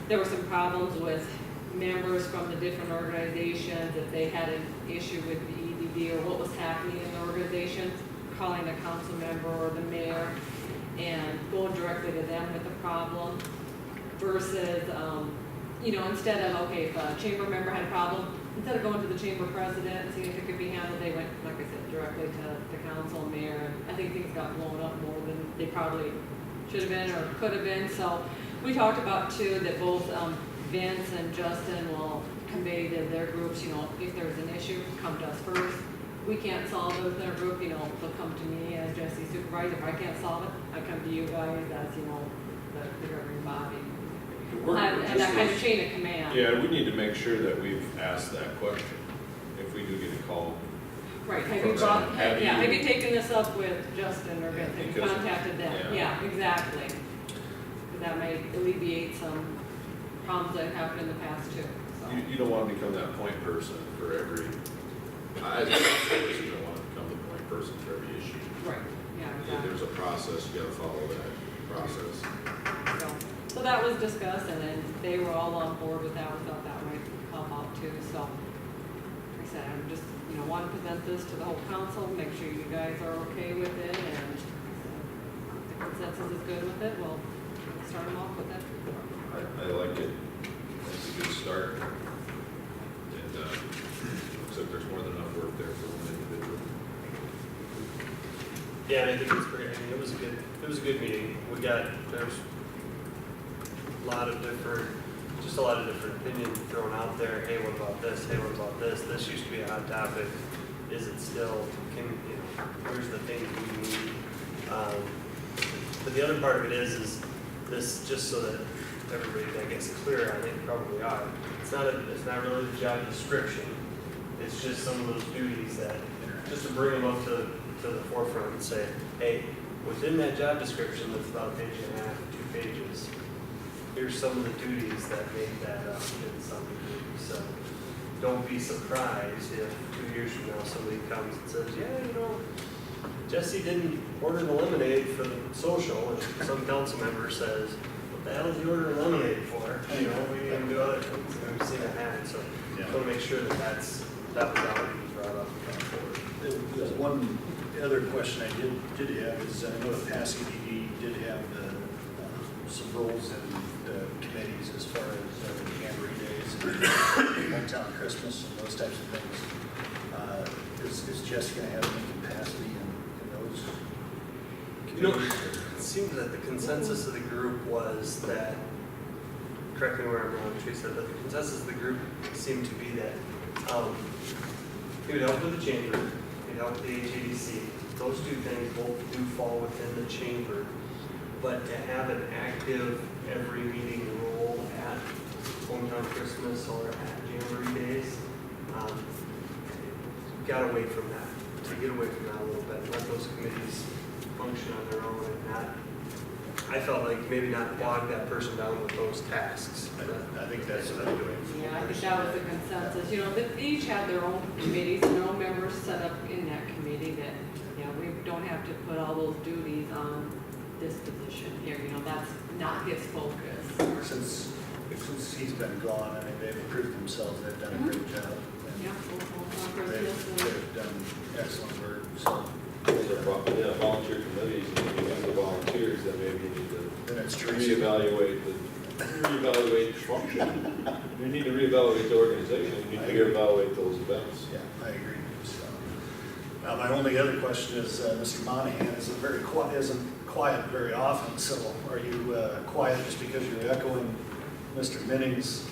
there were some problems with members from the different organizations, if they had an issue with the EDD or what was happening in the organization, calling a council member or the mayor and going directly to them with the problem versus, you know, instead of, okay, if a chamber member had a problem, instead of going to the chamber president and seeing if it could be handled, they went, like I said, directly to the council, mayor, and I think things got blown up more than they probably should have been or could have been, so we talked about too, that both, Vince and Justin will convey to their groups, you know, if there's an issue, come to us first. We can't solve it within our group, you know, they'll come to me as Jesse supervisor, if I can't solve it, I come to you guys as, you know, the governing body. And that kind of chain of command. Yeah, we need to make sure that we've asked that question, if we do get a call. Right, have you have you taken this up with Justin or Vince, have you Because- contacted them? yeah. Yeah, exactly. 'Cause that might alleviate some problems that happened in the past too, so. You don't wanna become that point person for every, as a council, you don't wanna become the point person for every issue. Right, yeah, If exactly. there's a process, you gotta follow that process. So that was discussed, and then they were all on board with that, we thought that might help out too, so. Like I said, I'm just, you know, want to present this to the whole council, make sure you guys are okay with it, and if the consensus is good with it, we'll start them off with it. I like it. It's a good start. And, looks like there's more than enough work there for one individual. Yeah, and I think it's great, I mean, it was a good meeting, there's a lot of different opinions thrown out there, hey, what about this, hey, what about this, this used to be a hot topic, is it still, here's the things we need. But the other part of it is this, just so that everybody, I guess, clear, I think probably are, it's not really the job description, it's just some of those duties that, just to bring them up to the forefront and say, hey, within that job description, that's about a page and a half, 2 pages, here's some of the duties that make that up in some degree. So don't be surprised if 2 years from now somebody comes and says, yeah, you know, Jesse didn't order the lemonade for the social, and some council member says, what the hell is he ordering lemonade for? You know, we can do other things, and we've seen it happen, so Yeah. want to make sure that that was out and brought up and brought forward. It was one other question I did have is, I know the past EDD did have some roles in the committees as far as Jamboree Days and Hometown Christmas and those types of things. Is Jesse gonna have any capacity in those? You know, it seems that the consensus of the group was that, correct me where I'm wrong, Teresa, but the consensus of the group seemed to be that it would help with the chamber, it would help with the HADC. Those two things both do fall within the chamber, but to have an active every meeting role at Hometown Christmas or at Jamboree Days, got away from that. To get away from that a little bit, let those committees function on their own and not, I felt like maybe not bog that person down with those tasks. I think that's what I'm doing. Yeah, I think that was the consensus, you know, they each have their own committees, and their own members set up in that committee that, you know, we don't have to put all those duties on this position here, you know, that's not his focus. Since he's been gone, I mean, they've improved themselves, they've done a great job. Yeah, on They've Christmas they've done excellent work, so Those are volunteer committees, and if you have the volunteers, then maybe you need to then it's Teresa. reevaluate the function. You need to reevaluate the organization, you need to reevaluate those events. Yeah, I agree. So, my only other question is, Mr. Monahan isn't quiet very often, so are you quiet just because you're echoing Mr. Minning's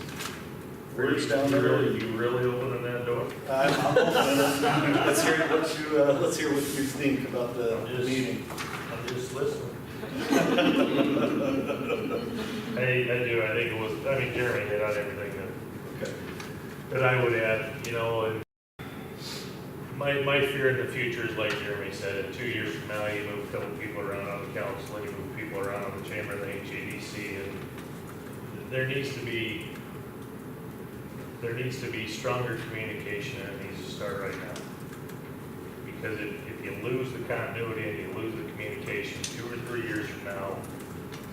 words down there? You really opening that door? I'm opening it. Let's hear what you think about the meeting. I'm just listening. I do, I think it was, I mean, Jeremy hit on everything that I would add, you know, and my fear in the future is like Jeremy said, in 2 years from now, you move a couple people around on the council, and you move people around on the chamber and the HADC, and there needs to be stronger communication, and it needs to start right now. Because if you lose the continuity and you lose the communication 2 or 3 years from now,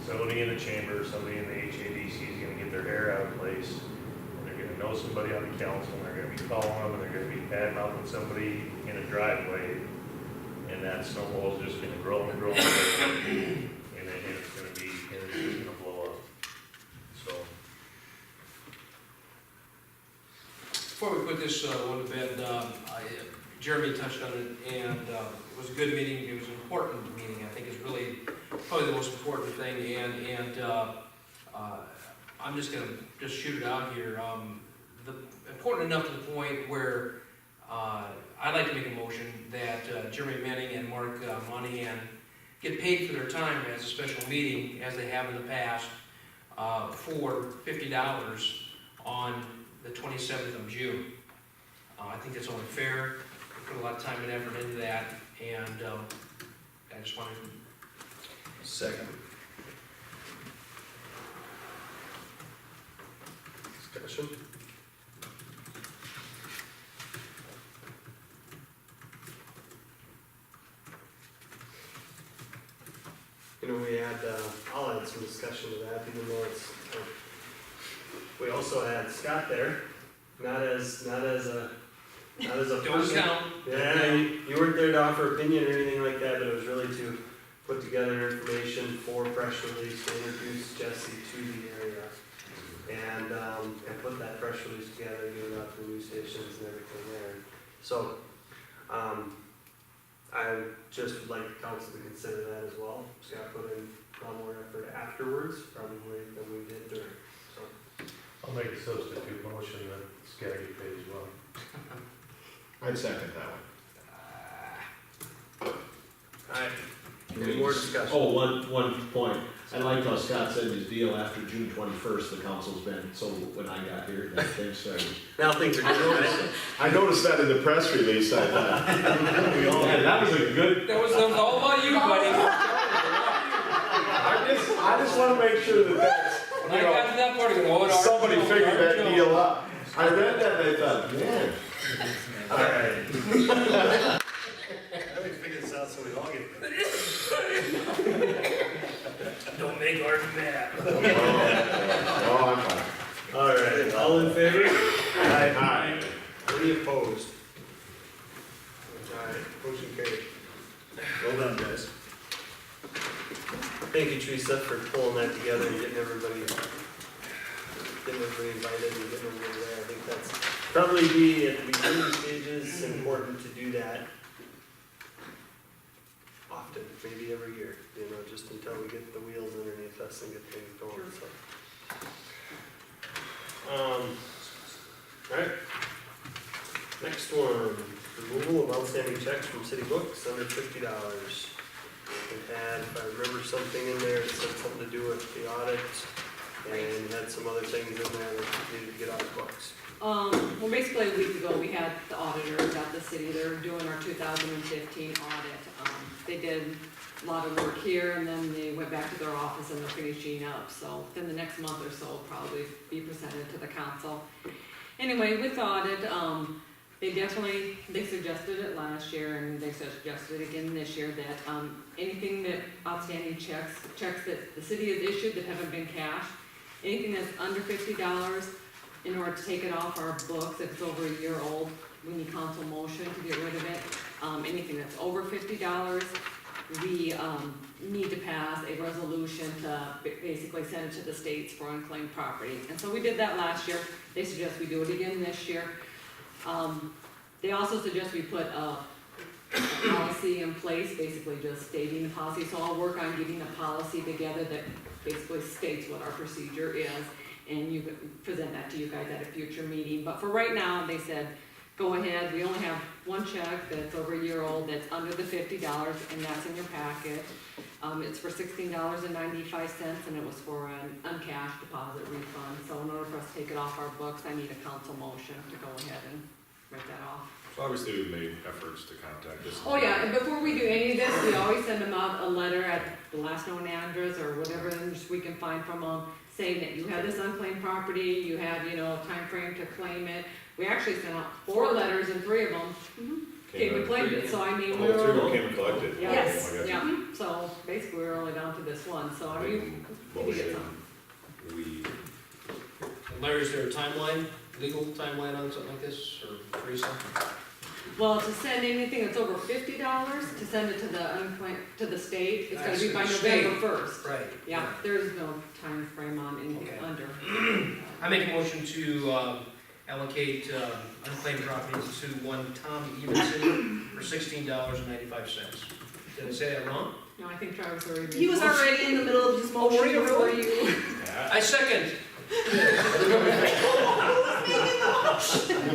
somebody in the chamber, somebody in the HADC is gonna get their hair out of place, and they're gonna know somebody on the council, and they're gonna be calling them, and they're gonna be bad-mouthing somebody in a driveway, and that snowball's just gonna grow and grow and grow, and it's just gonna blow up, so. Before we put this one to bed, Jeremy touched on it, and it was a good meeting, it was an important meeting, I think it's really probably the most important thing, and I'm just gonna shoot it out here. Important enough to the point where I'd like to make a motion that Jeremy Manning and Mark Monahan get paid for their time as a special meeting, as they have in the past, for $50 on the 27th of June. I think that's only fair. We put a lot of time and effort into that, and I just wanted to. Second. Discussion? You know, we had, I'll add some discussion to that, even though it's, we also had Scott there, not as a Don't person. count. Yeah, you weren't there to offer opinion or anything like that, but it was really to put together information for press release to introduce Jesse to the area. And put that press release together, get it out to the news stations and everything there. So, I just would like the council to consider that as well. Scott put in a lot more effort afterwards, probably, than we did during, so. I'll make a substitute motion that Scott get paid as well. I'd second that one. Alright, any more discussion? Oh, one point. I liked how Scott said his deal after June 21st, the council's been, so when I got here, that thing started. Now things are good. I noticed that in the press release, I thought. Man, that was a good, That was all about you, buddy. I just wanna make sure that that's, When I got to that part, I go, oh, somebody figured that deal out. I read that and I thought, man. Alright. Let me figure this out so we all get paid. Don't make Art mad. Oh, I'm fine. Alright, all in favor? Aye. Any opposed? Alright, motion carried. Well done, guys. Thank you, Teresa, for pulling that together and getting everybody invited and getting everybody there. I think that's probably be at the beginning stages, important to do that often, maybe every year, you know, just until we get the wheels underneath us and get things going, so. Alright. Next one, removal of outstanding checks from city books under $50. It had, if I remember something in there, it said something to do with the audit, and had some other things in there that needed to get out of books. Well, basically a week ago, we had the auditors at the city, they're doing our 2015 audit. They did a lot of work here, and then they went back to their office and they're finishing up, so within the next month or so, probably be presented to the council. Anyway, with the audit, they suggested it last year, and they suggested it again this year, that, anything that outstanding checks that the city has issued that haven't been cashed, anything that's under $50, in order to take it off our books, if it's over a year old, we need council motion to get rid of it. Anything that's over $50, we, need to pass a resolution to basically send it to the states for unclaimed property. And so we did that last year. They suggest we do it again this year. They also suggest we put a policy in place, basically just stating the policy. So I'll work on getting a policy together that basically states what our procedure is, and you can present that to you guys at a future meeting. But for right now, they said, go ahead, we only have one check that's over a year old, that's under the $50, and that's in your packet. It's for $16.95, and it was for an uncashed deposit refund. So in order for us to take it off our books, I need a council motion to go ahead and write that off. So obviously we've made efforts to contact us. Oh yeah, and before we do any of this, we always send them out a letter at the last known address or whatever we can find from them, saying that you have this unclaimed property, you have, you know, a time frame to claim it. We actually sent out 4 letters, and 3 of them came and claimed it, so I mean, we Oh, 3 of them were. came and collected. Yeah. Yes. Oh, I got you. Yeah, so basically we're only down to this one, so I mean, Make a we get motion. some. We, Larry, is there a timeline, legal timeline on something like this, or Teresa? Well, to send anything that's over $50, to send it to the state, it's gotta be by November 1st. Right. Yeah, there's no time frame on anything Okay. under. I make a motion to allocate unclaimed properties to one Tom Evenson for $16.95. Did I say that wrong? No, I think Travis already. He was already in the middle of his motion. were you before really? you. I second.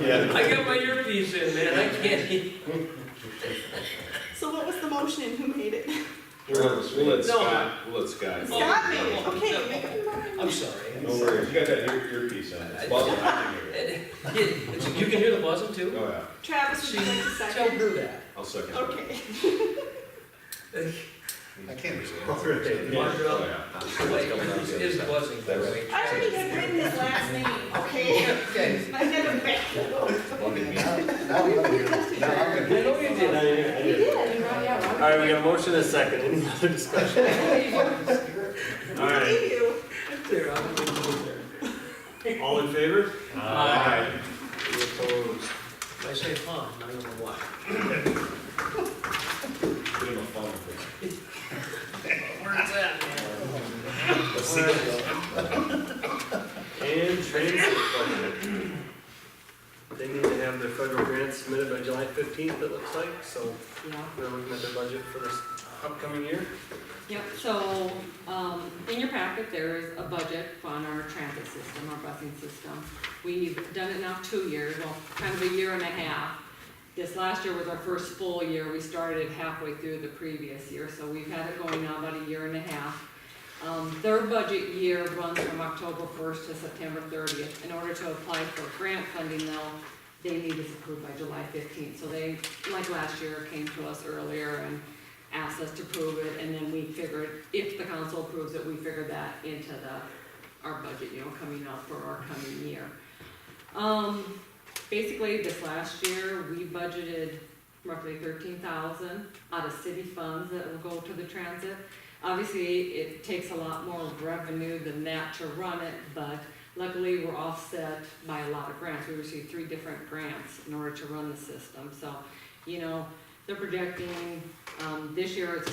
Yeah. I got my earpiece in, man, I can't. So what was the motion and who made it? we'll let No. Scott, Scott made it, no. okay, make up your mind. I'm sorry. no worries, you got that earpiece in. It's buzzing, I can hear it. You can hear the buzzing too? Oh, yeah, Travis, would you like to Tell second? her that. I'll second. Okay. I can't understand. Oh, yeah. Wait, it's buzzing, by the way. I already had written his last name, okay? Okay. I had him back. I know you did. You did, yeah. Alright, we got a motion and a second, any other discussion? Alright, Thank you. There, I'll put it there. all in favor? Aye. Any opposed? If I say fun, I don't know why. Give him a phone for Where's that, man? Let's see And transit budget. They need to have their federal grant submitted by July 15th, it looks like, so Yeah. they're looking at their budget for this upcoming year. Yep, so, in your packet, there is a budget on our transit system, our busing system. We've done it now 2 years, well, kind of a year and a half. This last year was our first full year, we started halfway through the previous year, so we've had it going now about a year and a half. Their budget year runs from October 1st to September 30th. In order to apply for grant funding though, they need this approved by July 15th. So they, like last year, came to us earlier and asked us to approve it, and then we figured, if the council approves it, we figured that into our budget, you know, coming up for our coming year. Basically, this last year, we budgeted roughly $13,000 out of city funds that will go to the transit. Obviously, it takes a lot more revenue than that to run it, but luckily we're offset by a lot of grants. We received 3 different grants in order to run the system. So, you know, they're projecting, this year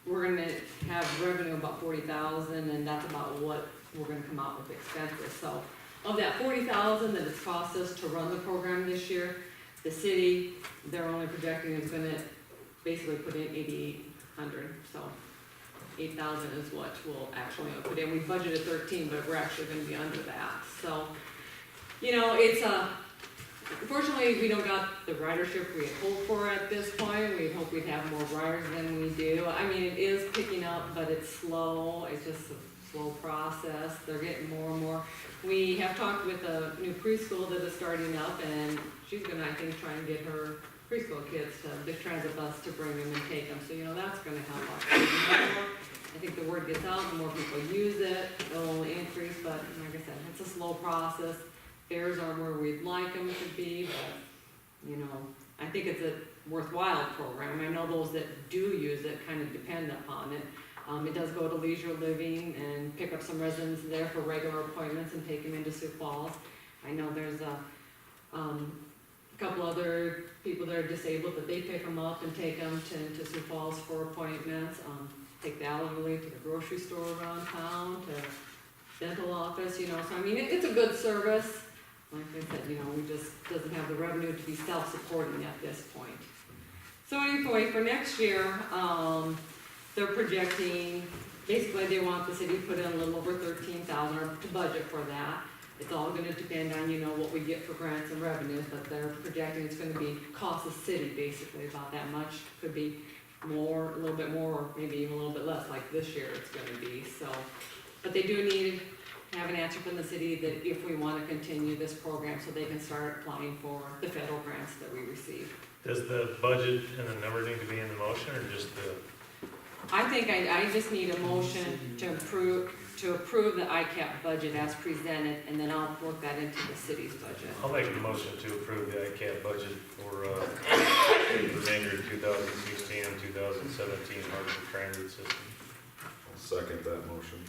we're gonna have revenue about 40,000, and that's about what we're gonna come out with expenses. So of that 40,000 that it's cost us to run the program this year, the city, they're only projecting is gonna basically put in 8,800, so 8,000 is what we'll actually put in. We budgeted 13, but we're actually gonna be under that. So, you know, it's unfortunately, we don't got the ridership we had hoped for at this point. We hope we'd have more riders than we do. I mean, it is picking up, but it's slow. It's just a slow process. They're getting more and more. We have talked with a new preschool that is starting up, and she's gonna, I think, try and get her preschool kids to the transit bus to bring them and take them. So, you know, that's gonna help us. I think the word gets out, the more people use it, it'll only increase, but like I said, it's a slow process. Fares aren't where we'd like them to be, but, you know, I think it's a worthwhile program. I know those that do use it kind of depend upon it. It does go to Leisure Living and pick up some residents there for regular appointments and take them into Sioux Falls. I know there's a couple other people that are disabled that they pick them up and take them to Sioux Falls for appointments. Take the elderly to the grocery store around town, to dental office, you know. So I mean, it's a good service. Like I said, you know, we just doesn't have the revenue to be self-supporting at this point. So anyway, for next year, they're projecting, basically they want the city to put in a little over 13,000 or to budget for that. It's all gonna depend on, you know, what we get for grants and revenues, but they're projecting it's gonna be cost the city basically about that much. Could be more, a little bit more, or maybe even a little bit less, like this year it's gonna be, so. But they do need to have an answer from the city that if we wanna continue this program, so they can start applying for the federal grants that we receive. Does the budget and the number need to be in the motion, or just the? I think I just need a motion to approve the ICAP budget as presented, and then I'll work that into the city's budget. I'll make a motion to approve the ICAP budget for the remainder of 2016 and 2017 Hartford Transit System. I'll second that motion.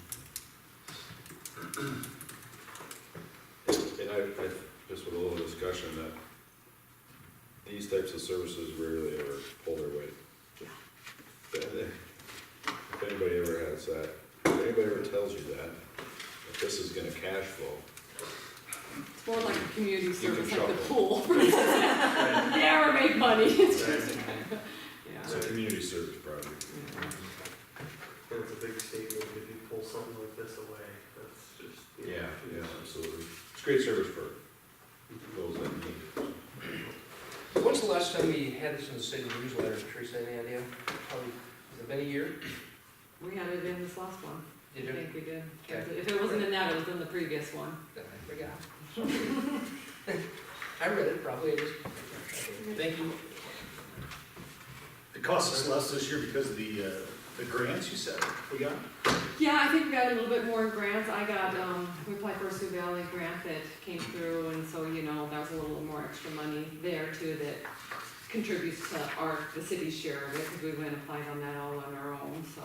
And I just with a little discussion that these types of services rarely ever pull their weight. If anybody ever has that, if anybody ever tells you that this is gonna cash flow, It's more like a community You can service, like the chuckle. pool. Never make money. It's just kind of, it's a community service project. And it's a big statement if you pull something like this away, that's just. You know, Yeah, absolutely. It's great service for those that need it. When's the last time we had this in the city newsletter, Teresa, any idea? Probably, has it been a year? We had it in this last one. Did I you? think we did. Okay. If it wasn't in that, it was in the previous one. Then I forgot. I read it, probably, I just, thank you. It cost us less this year because of the grants you said we got? Yeah, I think we got a little bit more grants. I got, we applied for a Sioux Valley grant that came through, and so, you know, that was a little more extra money there too that contributes to the city's share of it, because we went and applied on that all on our own, so.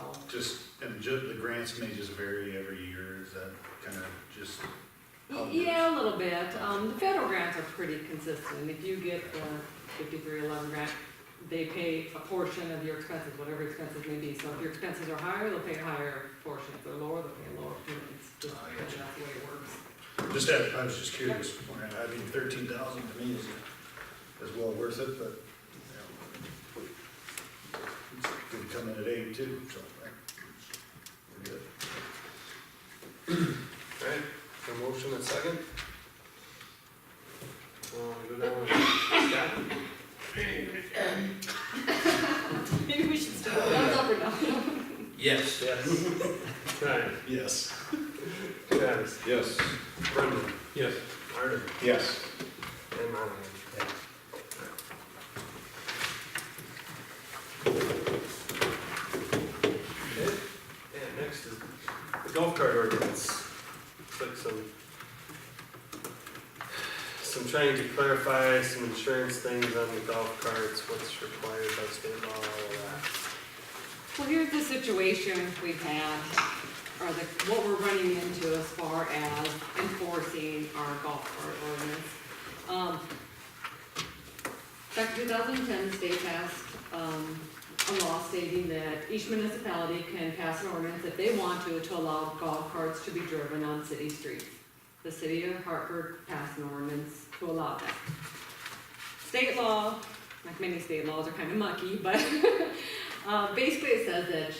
The grants may just vary every year, is that kind of just? Yeah, a little bit. The federal grants are pretty consistent. If you get the 5311 grant, they pay a portion of your expenses, whatever expenses may be. So if your expenses are higher, they'll pay a higher portion. If they're lower, they'll pay a lower portion. It's just, that's the way it works. I was just curious, I mean, 13,000 to me is well worth it, but, you know, it's good to come in at 8 too, so, we're good. Alright, a motion and second. Go down to Scott. Maybe we should start. Thumbs up or down? Yes. Yes. Ryan. Yes. Travis. Yes. Brendan. Yes. Arden. Yes. And Monahan. Okay. And next is the golf cart ordinance. Looks like some trying to clarify some insurance things on the golf carts, what's required by state law, all of that. Well, here's the situation we've had, or what we're running into as far as enforcing our golf cart ordinance. back in 2010, the state passed a law stating that each municipality can pass an ordinance if they want to allow golf carts to be driven on city streets. The city of Hartford passed an ordinance to allow that. State law, like many state laws, are kind of mucky, but basically it says that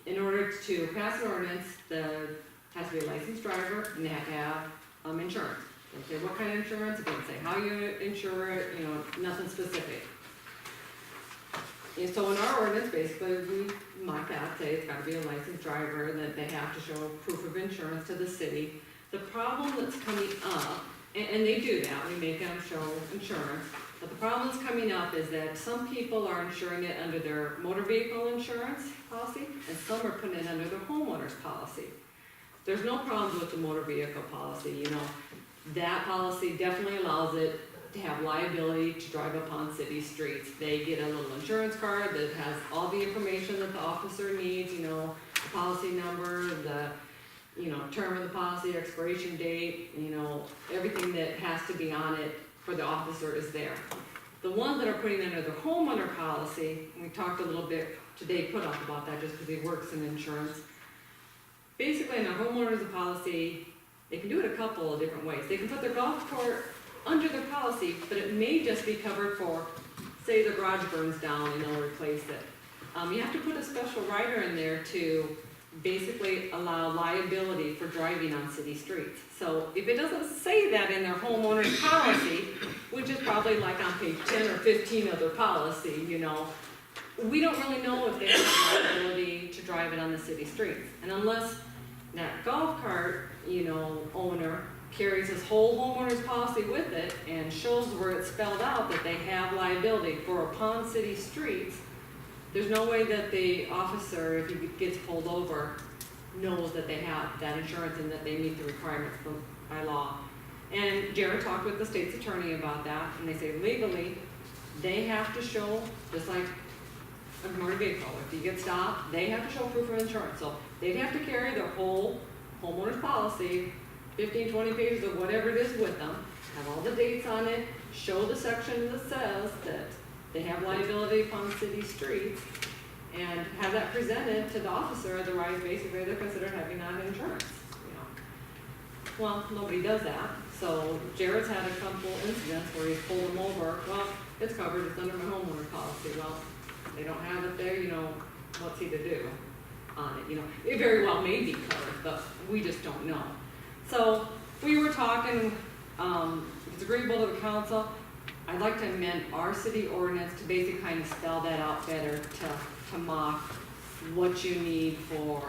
in order to pass an ordinance, there has to be a licensed driver and they have to have insurance. They say what kind of insurance, it doesn't say how you insure it, you know, nothing specific. And so in our ordinance, basically, we mark out, say it's gotta be a licensed driver, that they have to show proof of insurance to the city. The problem that's coming up, and they do that, we make them show insurance, but the problem that's coming up is that some people are insuring it under their motor vehicle insurance policy, and some are putting it under their homeowner's policy. There's no problems with the motor vehicle policy, you know. That policy definitely allows it to have liability to drive upon city streets. They get a little insurance card that has all the information that the officer needs, you know, the policy number, the, you know, term of the policy, expiration date, you know, everything that has to be on it for the officer is there. The ones that are putting under the homeowner policy, and we talked a little bit today, put up about that just because he works in insurance. Basically, in a homeowner's policy, they can do it a couple of different ways. They can put their golf cart under their policy, but it may just be covered for, say the garage burns down and they'll replace it. You have to put a special rider in there to basically allow liability for driving on city streets. So if it doesn't say that in their homeowner's policy, which is probably like on page 10 or 15 of their policy, you know, we don't really know if they have liability to drive it on the city streets. And unless that golf cart, you know, owner carries his whole homeowner's policy with it and shows where it's spelled out that they have liability for upon city streets, there's no way that the officer, if he gets pulled over, knows that they have that insurance and that they meet the requirements by law. And Jared talked with the state's attorney about that, and they say legally, they have to show, just like a motor vehicle, if you get stopped, they have to show proof of insurance. So they'd have to carry their whole homeowner's policy, 15, 20 pages of whatever it is with them, have all the dates on it, show the section that says that they have liability upon city streets, and have that presented to the officer, otherwise basically they're considered having non-insurance, you know. Well, nobody does that, so Jared's had a couple incidents where he's pulled them over, well, it's covered, it's under my homeowner's policy, well, they don't have it there, you know, what's he to do on it, you know. It very well may be covered, but we just don't know. So, we were talking, if it's agreeable to the council, I'd like to amend our city ordinance to basically kind of spell that out better, to mock what you need for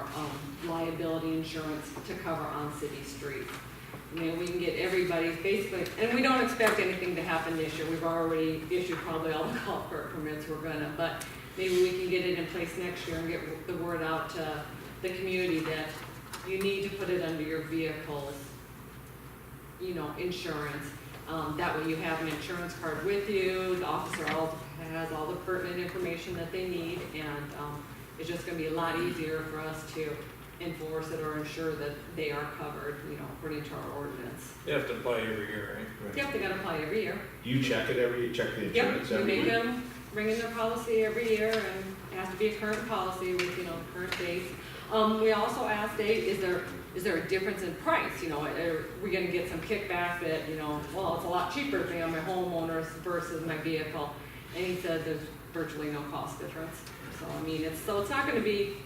liability insurance to cover on city streets. I mean, we can get everybody basically, and we don't expect anything to happen this year. We've already issued probably all the golf cart permits we're gonna, but maybe we can get it in place next year and get the word out to the community that you need to put it under your vehicle's, you know, insurance. That way you have an insurance card with you, the officer also has all the pertinent information that they need, and it's just gonna be a lot easier for us to enforce it or ensure that they are covered, you know, according to our ordinance. You have to apply every year, right? Yep, they gotta apply every year. You check the insurance Yep, we every make year? them bring in their policy every year, and it has to be a current policy with, you know, current dates. We also asked Dave, is there a difference in price? You know, are we gonna get some kickback that, you know, well, it's a lot cheaper for me on my homeowners versus my vehicle? And he said there's virtually no cost difference. So, I mean, it's not gonna be,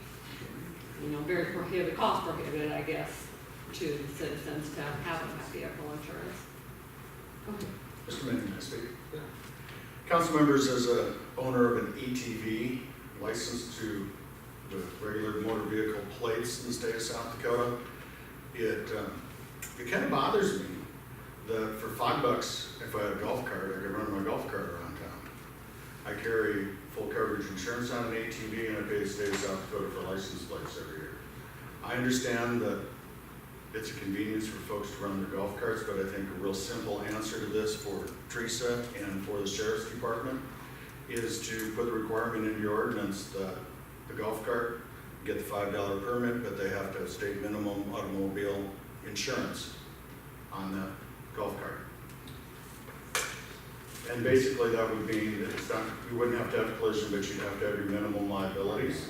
you know, very cost prohibited, I guess, to the citizens to have vehicle insurance. Go ahead. Mr. Minnick, may I speak? Council members, as a owner of an ATV licensed to the regular motor vehicle plates in the state of South Dakota, it kind of bothers me that for $5, if I had a golf cart, I could run my golf cart around town. I carry full coverage insurance on an ATV, and I pay the state of South Dakota for license plates every year. I understand that it's a convenience for folks to run their golf carts, but I think a real simple answer to this for Teresa and for the sheriff's department is to put the requirement in your ordinance that the golf cart get the $5 permit, but they have to have state minimum automobile insurance on that golf cart. And basically that would be, that it's not, you wouldn't have to have collision, but you'd have to have your minimum liabilities.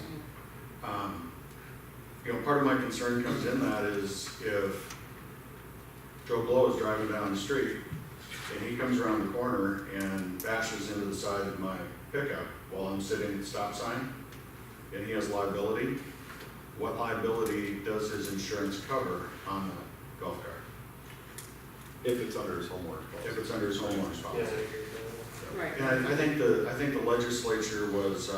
You know, part of my concern comes in that is if Joe Blow is driving down the street and he comes around the corner and bashes into the side of my pickup while I'm sitting at the stop sign and he has liability, what liability does his insurance cover on the golf cart? If it's under his homeowner's policy. If it's under his homeowner's Yeah, I policy. agree with that. Right. And I think the legislature was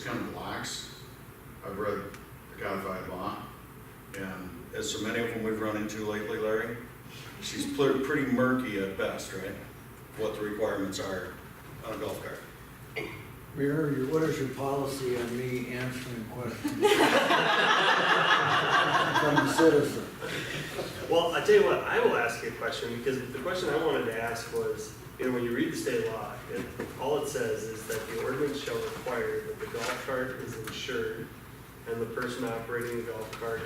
kind of lax. I've read the codified law, and as so many of them we've run into lately, Larry, she's pretty murky at best, right? What the requirements are on a golf cart. Mayor, what is your policy on me answering questions from the citizen? Well, I tell you what, I will ask you a question, because the question I wanted to ask was, you know, when you read the state law, all it says is that the ordinance shall require that the golf cart is insured and the person operating the golf cart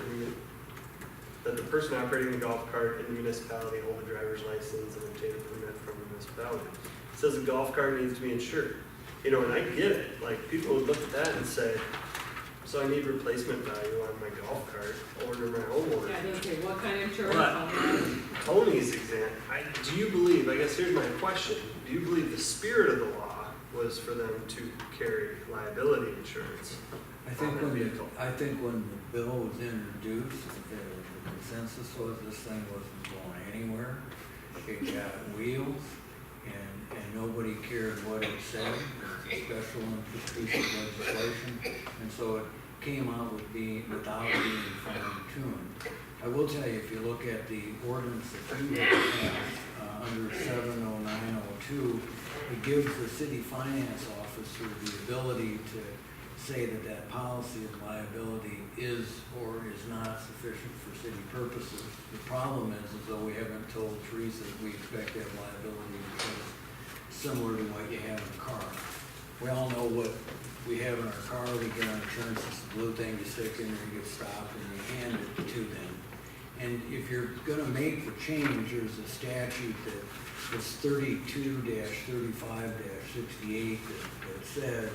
that the person operating the golf cart in the municipality hold a driver's license and obtain a permit from the municipality. It says the golf cart needs to be insured. You know, and I get it, like, people would look at that and say, so I need replacement value on my golf cart or my homeowner. Yeah, it doesn't say what kind of insurance But on that. Tony's example, do you believe, I guess here's my question, do you believe the spirit of the law was for them to carry liability insurance? I think on their vehicle? when the bill was introduced, the consensus was this thing wasn't going anywhere. It got wheels, and nobody cared what it said. It was a special interest piece of legislation, and so it came out without being fine-tuned. I will tell you, if you look at the ordinance that you have under 70902, it gives the city finance officer the ability to say that that policy of liability is or is not sufficient for city purposes. The problem is though we haven't told Teresa that we expect to have liability insurance similar to what you have in a car. We all know what we have in our car. We get our insurance, it's the blue thing you stick in there, you get stopped, and you hand it to them. And if you're gonna make the change, there's a statute that is 32-35-68 that says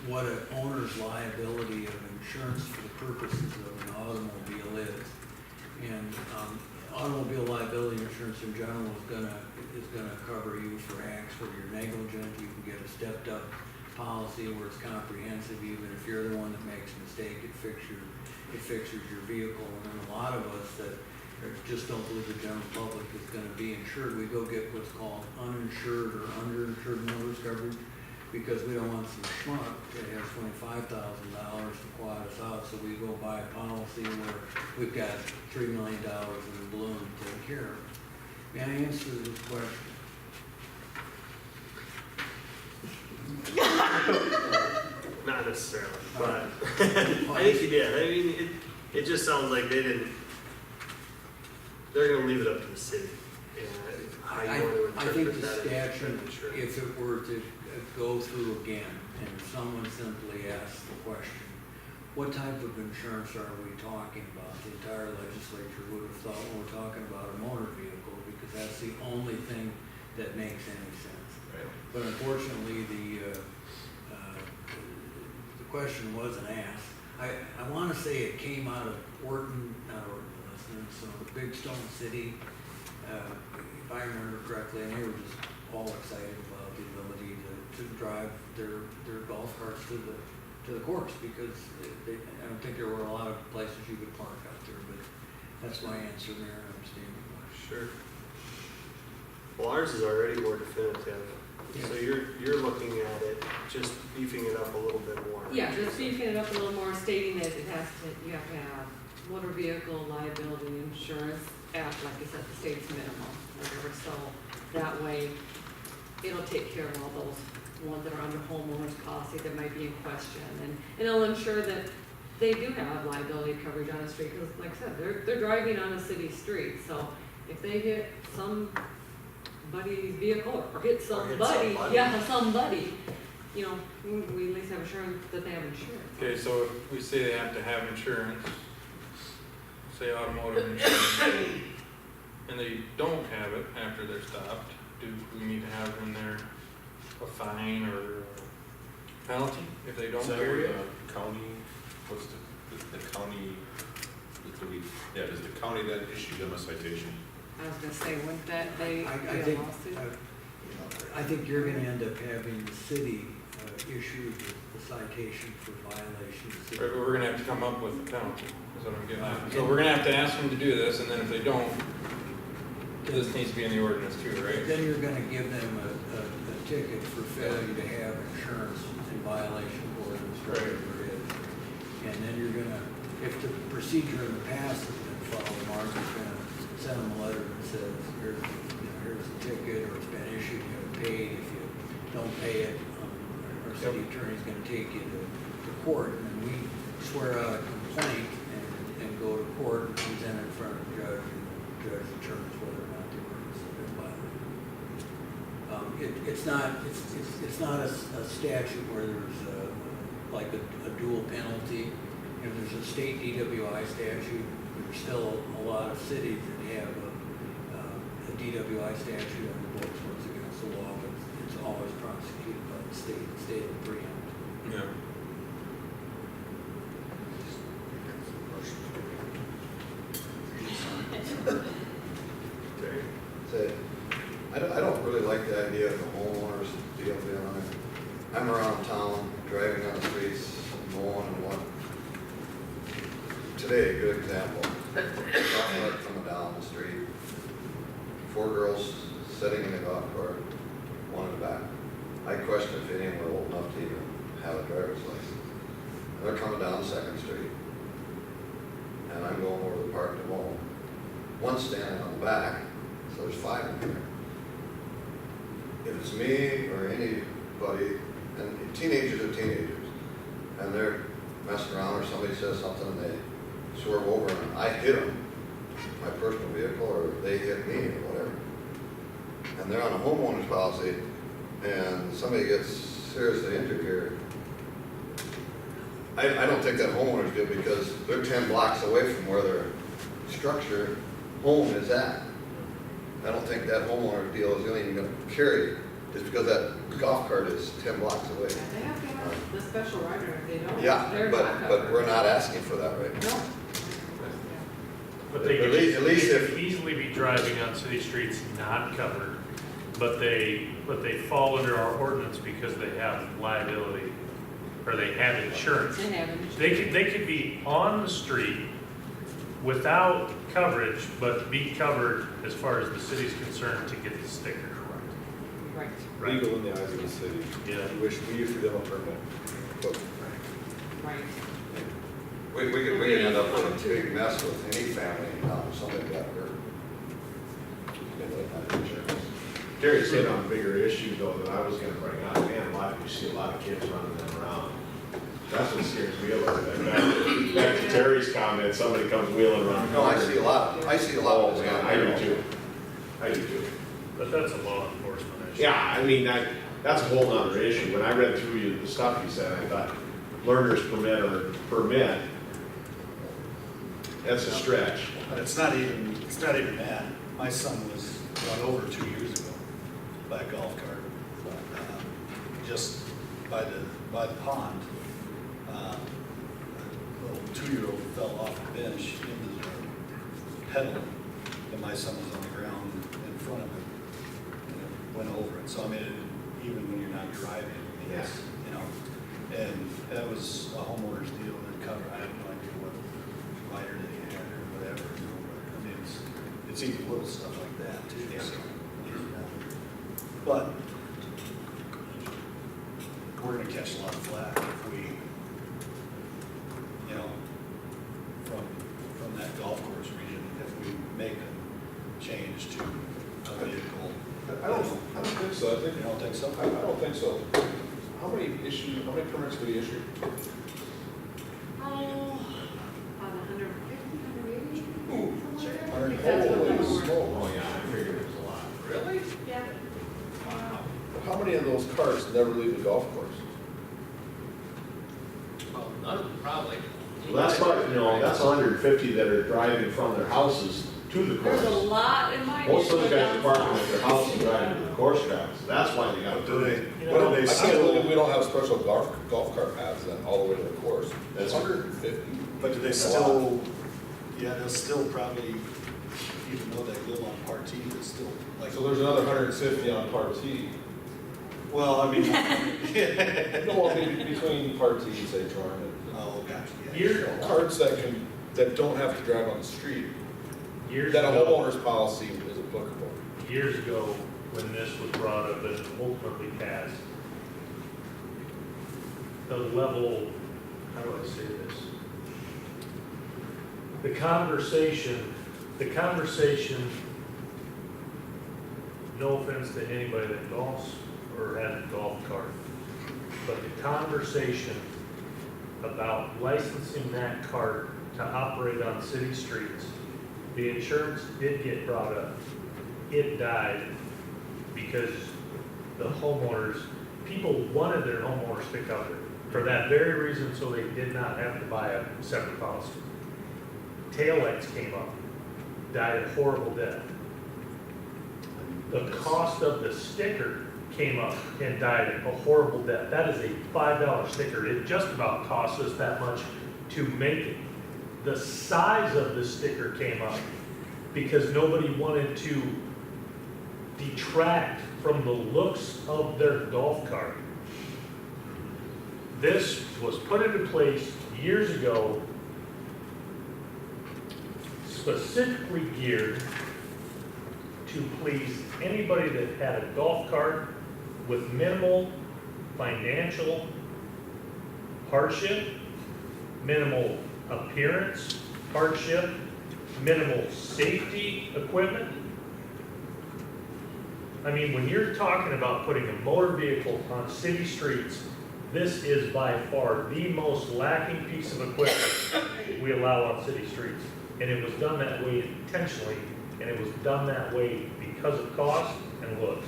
what an owner's liability of insurance for the purposes of an automobile is. And automobile liability insurance in general is gonna cover you for acts where you're negligent. You can get a stepped up policy where it's comprehensive, even if you're the one that makes a mistake, it fixes your vehicle. And then a lot of us that just don't believe the general public is gonna be insured, we go get what's called uninsured or underinsured motorist coverage, because we don't want some schmuck that has $25,000 to quad us out, so we go buy a policy where we've got $3 million in the balloon to take care of. May I answer this question? Not necessarily, but I think you did. I mean, it just sounds like they're gonna leave it up to the city. And how you want to I think interpret the that statute, insurance. if it were to go through again, and someone simply asked the question, what type of insurance are we talking about? The entire legislature would have thought we're talking about a motor vehicle, because that's the only thing that makes any sense. Right. But unfortunately, the question wasn't asked. I wanna say it came out of Orton, not Orton, so Big Stone City, if I remember correctly, and they were just all excited about the ability to drive their golf carts to the course, because I don't think there were a lot of places you could park out there, but that's my answer there, and I'm standing by. Sure. Well, ours is already more definitive, so you're looking at it, just beefing it up a little bit more. Yeah, just beefing it up a little more, stating that you have to have motor vehicle liability insurance at, like I said, the state's minimum, whatever, so that way it'll take care of all those ones that are under homeowners policy that might be in question, and it'll ensure that they do have liability coverage on the street, because like I said, they're driving on a city street, so if they hit somebody's vehicle or hit somebody, you know, we at least have assurance that they have insurance. Okay, so if we say they have to have insurance, say automotive insurance, and they don't have it after they're stopped, do we need to have in there a fine or a penalty if they don't Is that carry where it? the county, what's the county, does the county then issue them a citation? I was gonna say, wouldn't that, they, I get a think, lawsuit? I think you're gonna end up having the city issue the citation for violations. Right, but we're gonna have to come up with a penalty, is what I'm getting at. So we're gonna have to ask them to do this, and then if they don't, this needs to be in the ordinance too, right? Then you're gonna give them a ticket for failure to have insurance in violation of ordinance, whatever it is. And then you're gonna, if the procedure in the past has been followed, Mark is gonna send them a letter that says, here's, here's the ticket, or it's been issued, you have paid. If you don't pay it, our city attorney's gonna take you to court, and then we swear out a complaint and go to court and present it in front of the judge, and the judge determines whether or not the ordinance has been violated. It's not a statute where there's like a dual penalty. You know, there's a state DWI statute. There's still a lot of cities that have a DWI statute on the books once against the law, but it's always prosecuted by the state will preempt. Yeah. Say, I don't really like the idea of the homeowners deal being on it. I'm around town, driving on the streets, mowing and what. Today, a good example, traffic coming down the street, 4 girls sitting in the golf cart, one in the back. I question if any of them are old enough to even have a driver's license. And they're coming down 2nd Street, and I'm going over the park to mow. One's standing on the back, so there's 5 in here. If it's me or anybody, and teenagers are teenagers, and they're messing around or somebody says something and they swerve over and I hit them, my personal vehicle, or they hit me or whatever, and they're on a homeowner's policy, and somebody gets seriously injured here, I don't think that homeowner's deal, because they're 10 blocks away from where their structure home is at. I don't think that homeowner's deal is even gonna carry, just because that golf cart is 10 blocks away. Yeah, they have to have the special rider if they don't. Yeah, they're not but covered. we're not asking for that right now. No. But they At least could if- easily be driving on city streets not covered, but they fall under our ordinance because they have liability, or they have insurance. They have insurance. They could be on the street without coverage, but be covered as far as the city's concerned to get the sticker. Right. Right. Legal in the eyes of the city. Yeah. We issue them a permit. But Right. We could end up with a big mess with any family in town if somebody got hurt. They would have insurance. Terry's hit on a bigger issue though that I was gonna bring up. Man, you see a lot of kids running them around. That's what scares me a little bit. Back to Terry's comment, somebody comes wheeling around. No, I see a lot of Oh, this. man, I do too. I do too. But that's a law enforcement issue. Yeah, I mean, that's a whole nother issue. When I read through the stuff you said, I thought learner's permit, that's a stretch. But it's not even that. My son was run over 2 years ago by a golf cart, just by the pond. A little 2-year-old fell off the bench into the pedal, and my son was on the ground in front of him, and it went over it. So I mean, even when you're not driving, Yes. and that was a homeowner's deal that covered. I have no idea what rider they had or whatever, but I mean, it's even little stuff like that too. Yeah. So, but we're gonna catch a lot of flack if we, from that golf course region, if we make a change to a vehicle. I don't think so. You don't think so? I don't think so. How many permits did he issue? Oh, about 150, 180? Ooh. I think that's what Holy the smoke. Oh, yeah, I figured it was a lot. Really? Yeah. Wow. How many of those carts never leave the golf course? Well, none of them probably. Well, that's 150 that are driving from their houses to the There's a course. lot in my Most of those neighborhood guys are down parking at their house and driving to the course tracks. That's why they got a Do they, permit. You what know, do they I can't still, believe we don't have special golf cart paths then, all the way to the course. That's- 150. but do they still, yeah, they'll still probably, even though they live on Part T, they still, like. So there's another 150 on Part T. Well, I mean, No, I mean, between Part T and St. John and. oh, gotcha, yeah. Years, Carts that don't have to drive on the street, years that a ago, homeowner's policy is applicable. years ago, when this was brought up and ultimately passed, the level, how do I say this? The conversation, no offense to anybody that golfs or has a golf cart, but the conversation about licensing that cart to operate on city streets, the insurance did get brought up. It died because the homeowners, people wanted their homeowners to cover it for that very reason, so they did not have to buy a separate policy. Taillights came up, died a horrible death. The cost of the sticker came up and died a horrible death. That is a $5 sticker. It just about cost us that much to make it. The size of the sticker came up because nobody wanted to detract from the looks of their golf cart. This was put into place years ago, specifically geared to please anybody that had a golf cart with minimal financial hardship, minimal appearance hardship, minimal safety equipment. I mean, when you're talking about putting a motor vehicle on city streets, this is by far the most lacking piece of equipment we allow on city streets. And it was done that way intentionally, and it was done that way because of cost and looks.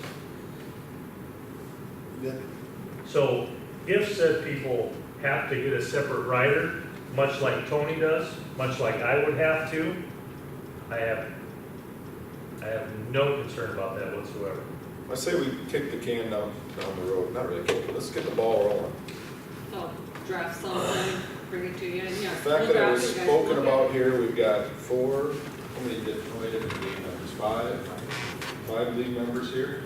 So if said people have to get a separate rider, much like Tony does, much like I would have to, I have no concern about that whatsoever. I say we kick the can down the road, not really kick it, let's get the ball rolling. So draft something, bring it to you, and yeah. The fact that it was spoken about here, we've got how many different league members? Five league members here.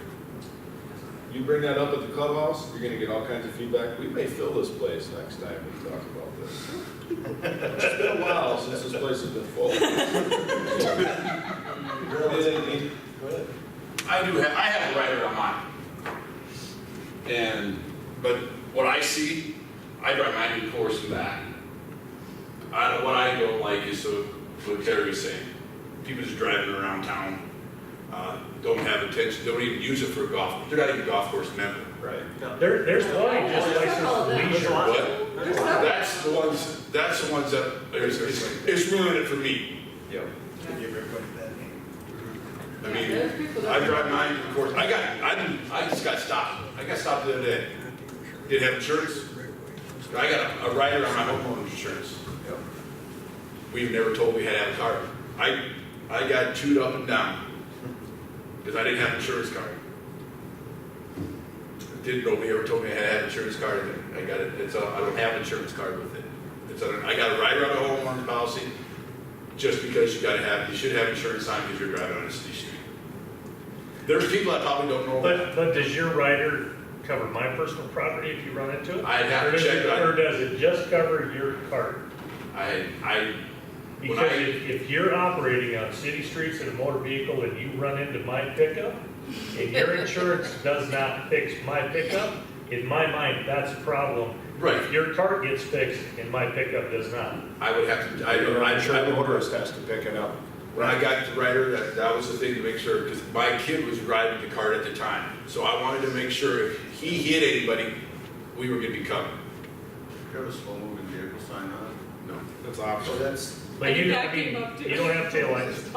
You bring that up at the clubhouse, you're gonna get all kinds of feedback. We may fill this place next time we talk about this. It's been a while since this place has been full. I have a rider on mine. But what I see, I drive mine in course and back. What I don't like is what Terry was saying. People just driving around town, don't have attention, don't even use it for a golf, they're not even a golf course member. Right. There's plenty just There's several of them. licensed leisure. What? There's several. That's the ones that, it's ruining it for me. Yep. Give everybody that name. I Yeah, mean, there's people that- I drive mine, of course, I just got stopped. I got stopped the other day. Didn't have insurance. I got a rider on my homeowner's insurance. Yep. We've never told we had to have a card. I got chewed up and down because I didn't have an insurance card. Nobody ever told me I had to have an insurance card. I got it. I don't have an insurance card with it. I got a rider on a homeowner's policy just because you should have insurance on because you're driving on a city street. There's people that probably don't know. But does your rider cover my personal property if you run into it? I'd have Or to does check it- it. Or does it just cover your cart? Because if you're operating on city streets in a motor vehicle and you run into my pickup, and your insurance does not fix my pickup, in my mind, that's a problem. Right. If your cart gets fixed and my pickup does not. I would have to, I'm sure the motorist has to pick it up. when I got the rider, that was the thing to make sure, because my kid was driving the cart at the time. So I wanted to make sure if he hit anybody, we were gonna be covered. Have a slow moving vehicle sign on No. That's it. optional. So that's, But you, That I came mean, up too. you don't have taillights.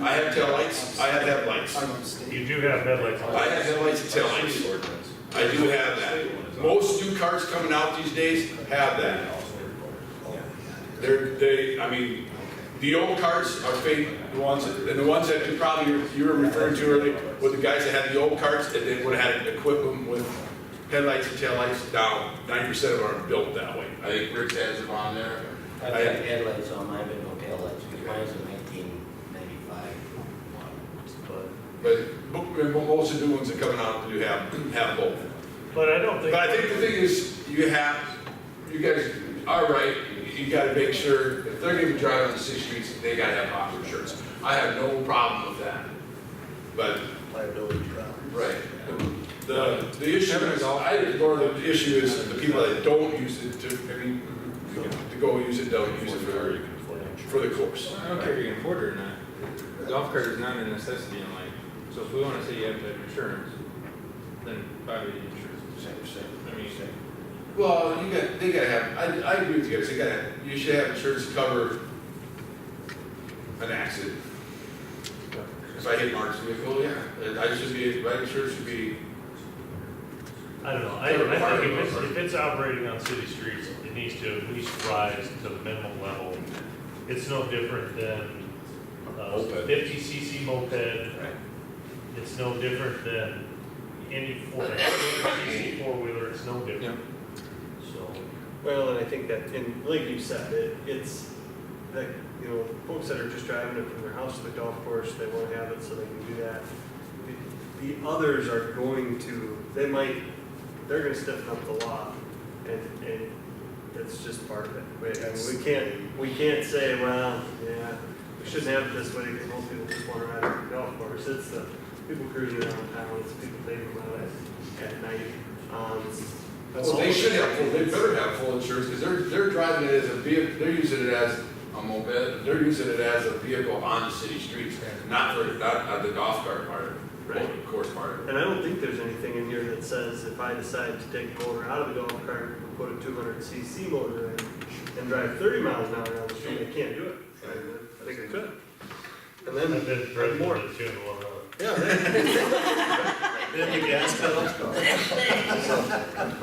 I have taillights, I have headlights. I'm on state. You do have headlights. I have headlights and taillights. Ordinance. I do have that. Most new cars coming out these days have that. I mean, The old carts are fake, the ones that you probably, you were referring to earlier, were the guys that had the old carts, and they would have had to equip them with headlights and taillights. Now, 90% of them are built that way. I think Rick's has them on there. I've got headlights on mine, but no taillights, because mine's a 1995 one. But most of the new ones that come out do have both. But I don't think. But I think the thing is, you guys are right, you gotta make sure, if they're gonna be driving on the city streets, they gotta have proper insurance. I have no problem with that. But, Liability problem. right, the issue is, the issue is the people that don't use it to, maybe, to go use it, don't use it for the course. I don't care if you can afford it or not. The golf cart is not a necessity in life. So if we wanna say you have to have insurance, then buy the insurance. I mean, Well, they gotta have, I agree with you guys, you should have insurance to cover an accident. If I hit Mark's vehicle, yeah, my insurance should be, I don't know, I think if it's operating on city streets, it needs to at least rise to the minimum level. It's no different than Moped. 50cc moped. It's no different than any 400cc four-wheeler, it's no different. So, Well, and I think that, and like you said, it's that, you know, folks that are just driving it from their house to the golf course, they won't have it, so they can do that. The others are going to, they're gonna stiffen up the law, and it's just part of it. We can't say, well, yeah, we shouldn't have it this way, because most people just wanna ride on the golf course. It's the people cruising around town, it's people taking them out at night. well, they should have, they better have full insurance, because they're driving it as a vehicle, they're using it as a moped, they're using it as a vehicle on the city streets, not on the golf cart part, Right. of course part. And I don't think there's anything in here that says if I decide to take the motor out of the golf cart and put a 200cc motor in and drive 30 miles an hour down the street, I can't do it. I think I could. And then I've been more. president of two and one other. Yeah, right. Then the gas pedals go.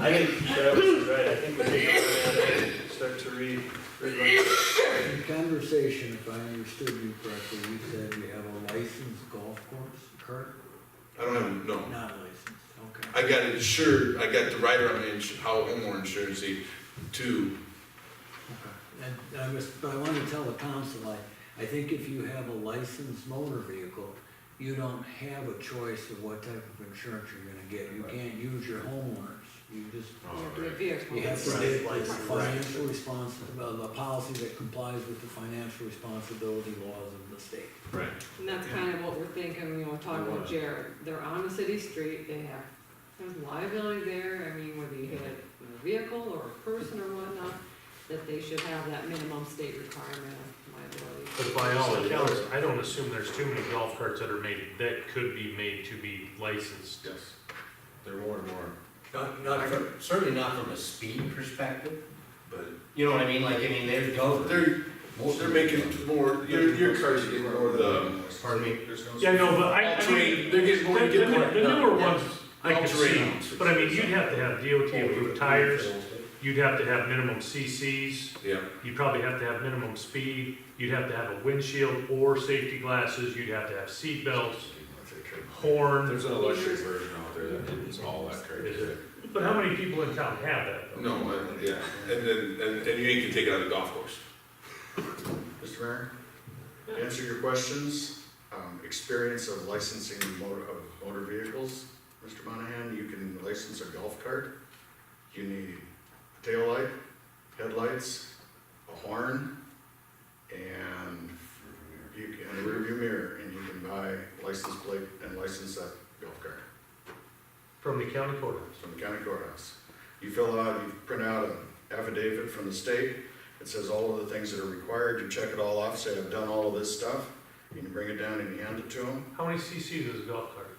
I think Travis is right. I think we take a look at it and start to rewrite. In conversation, if I understood you correctly, you said you have a licensed golf course cart? I don't have, no. Not licensed, okay. I got insured, I got the rider on my homeowner insurance too. Okay. And but I want to tell the council, I think if you have a licensed motor vehicle, you don't have a choice of what type of insurance you're gonna get. You can't use your homeowners. You just, you have to get the financial the policy that complies with the financial responsibility laws of the state. Right. And that's kind of what we're thinking, you know, talking about Jared, they're on the city street, there's liability there, I mean, whether you hit a vehicle or a person or whatnot, that they should have that minimum state requirement of liability. But by all accounts, I don't assume there's too many golf carts that could be made to be licensed. Yes. They're more and more, Certainly not from a speed perspective. but You know what I mean? Like, I mean, they're governed. they're making more, your cars are getting more of the, Pardon me? Yeah, no, but I mean, terrain, they're getting more, the newer ones, I all can see, terrain. but I mean, you'd have to have DOT approved tires, you'd have to have minimum CCs, Yeah, you'd probably have to have minimum speed, you'd have to have a windshield or safety glasses, you'd have to have seat belts, horn. There's an electric version out there that is all electric. Is it? But how many people in town have that though? no, yeah, and then, and you ain't gonna take it on the golf course. Mr. Mayor, to answer your questions, experience of licensing motor vehicles, Mr. Monahan, you can license a golf cart. You need a taillight, headlights, a horn, and a rear view mirror, and you can buy license plate and license that golf cart From the county courthouse? from the county courthouse. You print out an affidavit from the state. It says all of the things that are required. You check it all off, say, I've done all of this stuff. You can bring it down and you hand it to them. How many CCs is a golf cart?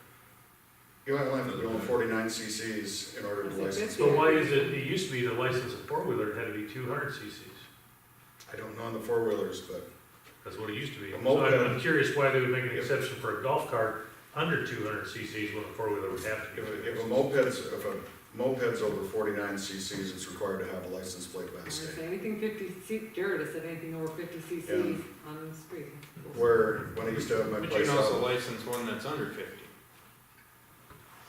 You only have to go 49 cc's in order to license. So why is it used to be to license a four-wheeler, it had to be 200 CCs? I don't know on the four-wheelers, but That's what it used to be. A So moped. I'm curious why they would make an exception for a golf cart under 200 CCs when a four-wheeler would have to be. if a moped's, if a mopeds over 49 cc's, it's required to have a license plate by I the would state. say anything 50 Jared has said anything over 50 cc's on the street. Where, when I used to have my But you place can also out, license one that's under 50.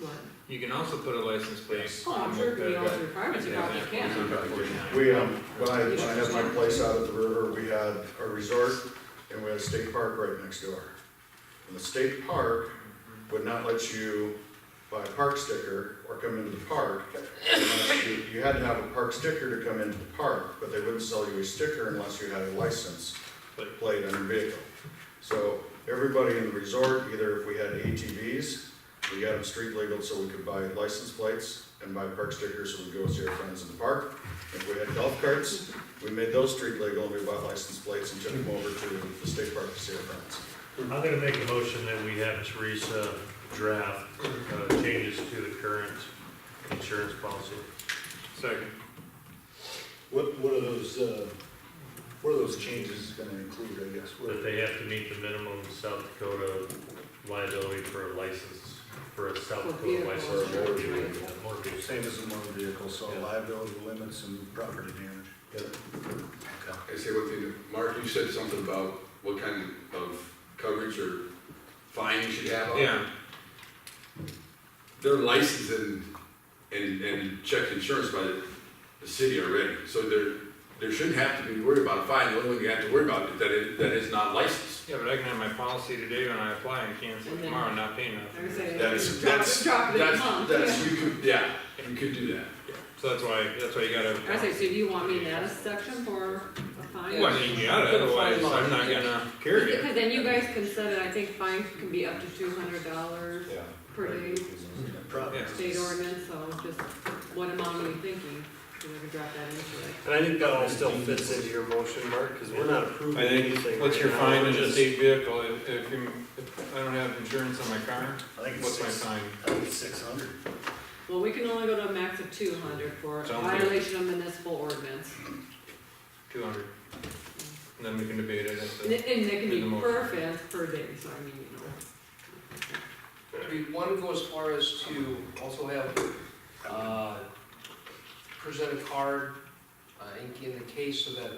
What? You can also put a license plate. Yes. Oh, I'm on sure if moped you know what that- the requirements, you probably that can. goes under 49. we, when I had my place out at the river, we had a resort and we had a state park right next door. And the state park would not let you buy a park sticker or come into the park. Unless you had to have a park sticker to come into the park, but they wouldn't sell you a sticker unless you had a license plate on your vehicle. So everybody in the resort, either if we had ATVs, we got them street legal so we could buy license plates and buy park stickers so we could go see our friends in the park. If we had golf carts, we made those street legal and we bought license plates and took them over to the state park to see our friends. I'm gonna make a motion that we have Teresa draft, changes to the current insurance policy. Second. What are those changes gonna include, I guess? That they have to meet the minimum South Dakota liability for a license, for a South For Dakota vehicles, license. right. More vehicles. Same as a motor vehicle, so Yeah. liability limits and property damage. I say one thing, Mark, you said something about what kind of coverage or fine you should have on it. Yeah, They're licensed and checked insurance by the city already, so there shouldn't have to be worried about a fine. The only one you have to worry about is that is not licensed. yeah, but I can have my policy today when I apply and cancel it And then- tomorrow and not pay I nothing. would say, That's, drop that's, it, drop it in a month, that's, yeah. you could do that. So that's why you gotta. I say, so do you want me in that section for a fine? Well, I mean, you gotta, otherwise I'm not gonna carry it. Because then you guys can set it, I think fines can be up to $200 per day, Yeah. state ordinance, so just what amount are you thinking? So we can drop that into it. And I think that all still fits into your motion, Mark, because we're not approving I think, anything. what's your right now, fine we're in a just- state vehicle if I don't have insurance on my car? I think it's What's my fine? I think it's 600. Well, we can only go to a max of 200 for Sounds good. violation of municipal ordinance. 200. And then we can debate it at And the. it can In the be motion. per offense, per day, so I mean, Do we want to go as far as to also have, present a card, in the case so that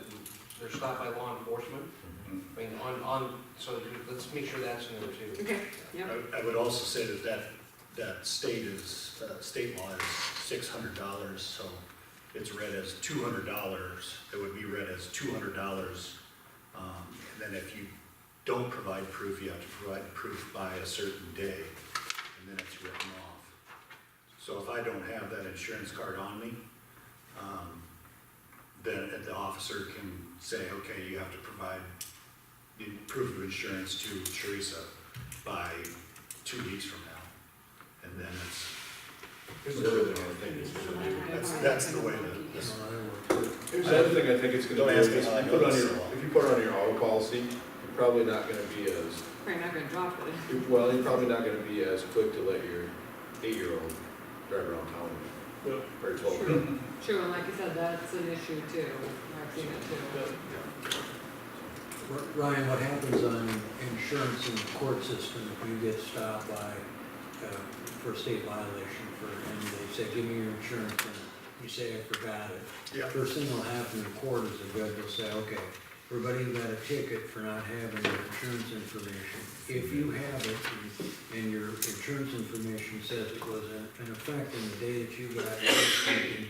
they're stopped by law enforcement? I mean, so let's make sure that's in there too. Okay, yep. I would also say that state law is $600, so it's read as $200. It would be read as $200. And then if you don't provide proof, you have to provide proof by a certain day, and then it's written off. So if I don't have that insurance card on me, then the officer can say, okay, you have to provide the proof of insurance to Teresa by 2 weeks from now. And then that's the way that this. Here's the other thing I think it's gonna Don't do, ask me is how I if know you put on this your, so well. if you put it on your auto policy, you're probably not gonna be as, Probably not gonna drop it. well, you're probably not gonna be as quick to let your 8-year-old drive around town. Or 12. True, and like you said, that's an issue too. I've seen it too. Ryan, what happens on insurance in the court system if you get stopped by, for a state violation and they say, give me your insurance, and you say, I forgot it. Yeah. First thing will happen in court is the judge will say, okay, everybody who got a ticket for not having your insurance information, if you have it and your insurance information says it was in effect in the day that you got arrested,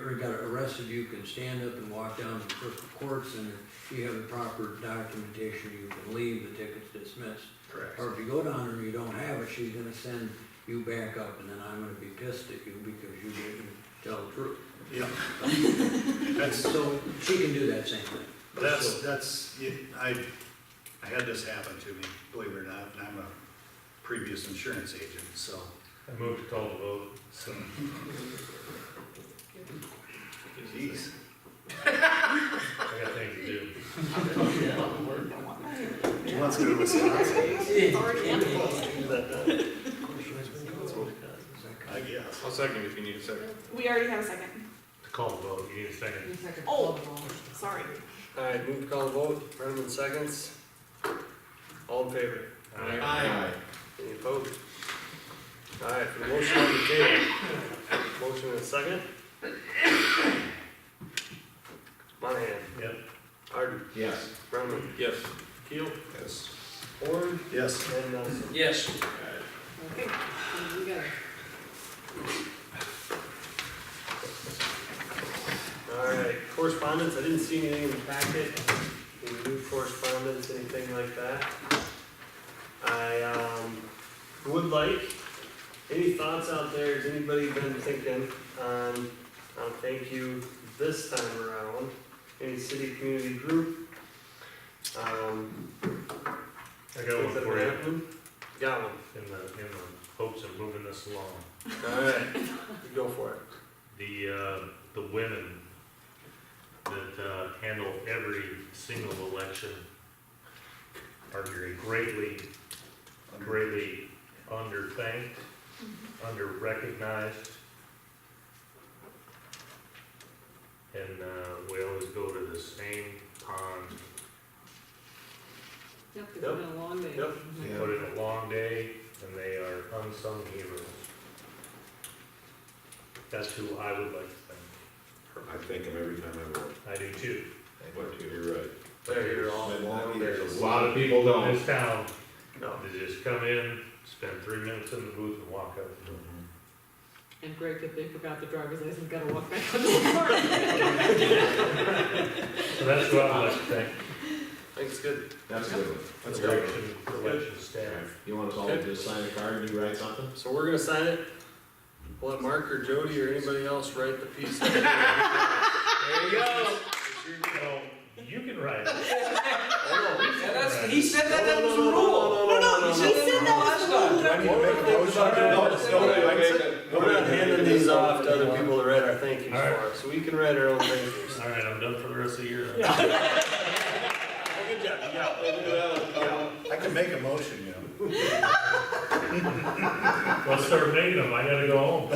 or got arrested, you can stand up and walk down to the circuit courts, and if you have the proper documentation, you can leave, the ticket's dismissed. Correct. Or if you go down there and you don't have it, she's gonna send you back up, and then I'm gonna be pissed at you because you didn't tell the truth. Yeah. So she can do that same thing. I had this happen to me, believe it or not, and I'm a previous insurance agent, so. I move to call the vote. Jeez. I got things to do. He wants to go to Wisconsin. It's already in the I guess. I'll second if you need a second. We already have a second. To call the vote, you need a second. You second Oh. call the roll. Sorry. All right, move to call the vote, Brenneman seconds. All in favor? Aye. Any opposed? All right, for the motion on the table, Motion and a second. Monahan, Yep. Arden, Yes. Brenneman, Yes. Keel, Yes. Horn, Yes. and Nelson. Yes. Okay, we got it. Alright, correspondence, I didn't see anything in the packet, any new correspondence, anything like that. I, would like, any thoughts out there, has anybody been thinking on, thank you this time around? Any city community group? I got Things one that for have you, happened? Got one, in the hopes of moving this along. alright, go for it. The women that handle every single election are greatly underthanked, under-recognized. And we always go to the same pond, Yep, it's been a long day. Yep. Mhm. put in a long day, and they are unsung heroes. That's who I would like to thank. I thank him every time I vote. I do too. But you're right. There, you're all, A lot of people In don't. this town, no. they just come in, spend 3 minutes in the booth and walk out. And Greg, if they forgot the driver's license, gotta walk back up to the car. So that's what I'd like to thank. Thanks, good. That's good. That's the great. election staff. You want us all to just sign a card and you write something? So we're gonna sign it. We'll let Mark or Jody or anybody else write the piece. There you go. Oh, you can write it. He said that No, was no, the no, rule. no, no, no, He no, said that was the rule. Do I need to make a motion? We're not handing these off to other people to write our thank yous All right. for us, so we can write our own thank yous. All right, I'm done for the rest of the year. then. Good job, yeah. I can make a motion, you know. Well, start making them, I gotta go home.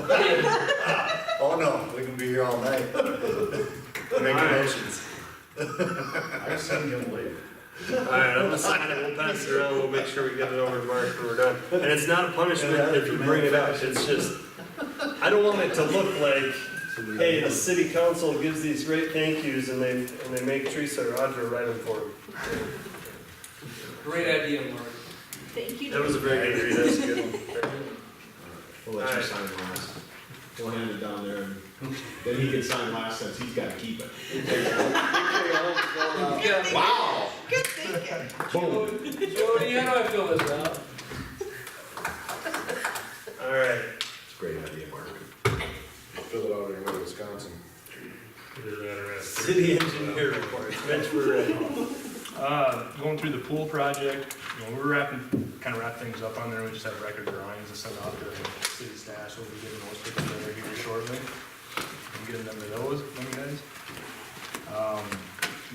Oh, no, we can be here all night. Make motions. I'll send you later. Alright, I'm gonna sign it, we'll pass it around, we'll make sure we get it over to Mark when we're done. And it's not a punishment if you bring it up, it's just, I don't want it to look like, hey, the city council gives these great thank yous and they make Teresa or Audra write them for them. Great idea, Mark. Thank you. That was a very good read, that's a good one. We'll let you sign last. We'll hand it down there and then he can sign last since he's gotta keep it. Wow! Good thinking. Boom. Jody, how do I fill this out? Alright, It's a great idea, Mark. Fill it out in Wisconsin. Either that or that. city engineer report, Mitch, we're ready. Going through the pool project, you know, we're kind of wrap things up on there, we just have record drawings to send out to the city staff, so we'll be getting those put together here shortly. And getting them to those, from you guys.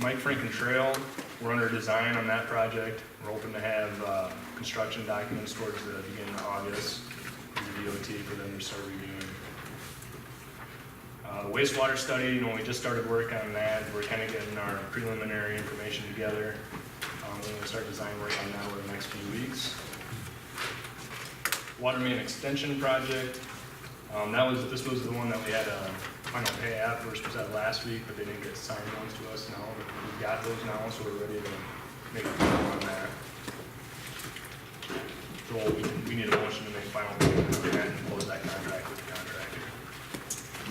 Mike Franken Trail, we're under design on that project, we're hoping to have, construction documents towards the beginning of August, through the DOT for them to start reviewing. The wastewater study, you know, we just started work on that, we're kind of getting our preliminary information together. We're gonna start design work on that over the next few weeks. Water main extension project, this was the one that we had a final pay app, we were supposed to have last week, but they didn't get signed ones to us now. We've got those now, so we're ready to make a call on that. So we need a motion to make final payment on that and close that contract with the contractor.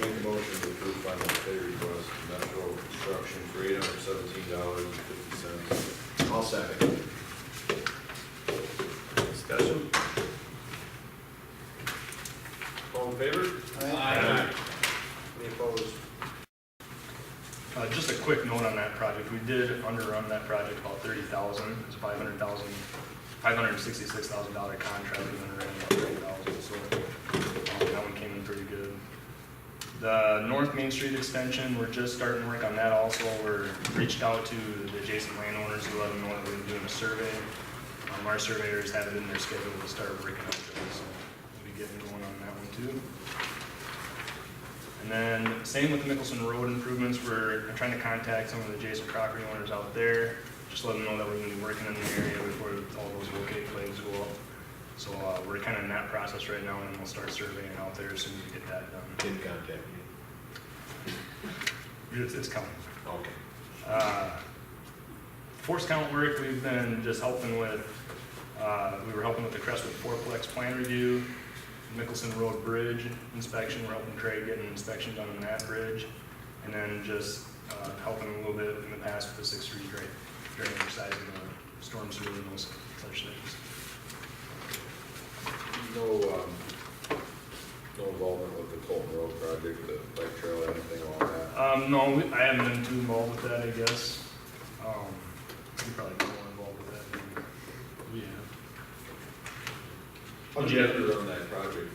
Make a motion to approve final pay request, Metro Construction for $817.50. I'll second. Discussion? All in favor? Aye. Any opposed? Just a quick note on that project, we did underrun that project about 30,000, it's a $566,000 contract, we underran about 30,000, so that one came in pretty good. The North Main Street extension, we're just starting work on that also, we're reached out to the adjacent landowners to let them know that we're doing a survey. Our surveyors have it in their schedule to start working on it, so we'll be getting going on that one too. And then, same with the Mickelson Road improvements, we're trying to contact some of the adjacent property owners out there, just let them know that we're gonna be working in the area before all those locate flags go up. So, we're kinda in that process right now, and then we'll start surveying out there as soon as we get that done. Didn't contact me. It's coming. Okay. Force count work, we've been just helping with, we were helping with the Crestwood Fourplex plan review, Mickelson Road Bridge inspection, we're helping Craig get an inspection done on that bridge, and then just helping a little bit in the past with the 6th Street drainage side of the storm sewer and those such things. No involvement with the Colton Road project, the bike trail, anything along that? No, I haven't been too involved with that, I guess. You probably get more involved with that than we have. How'd you have to run that project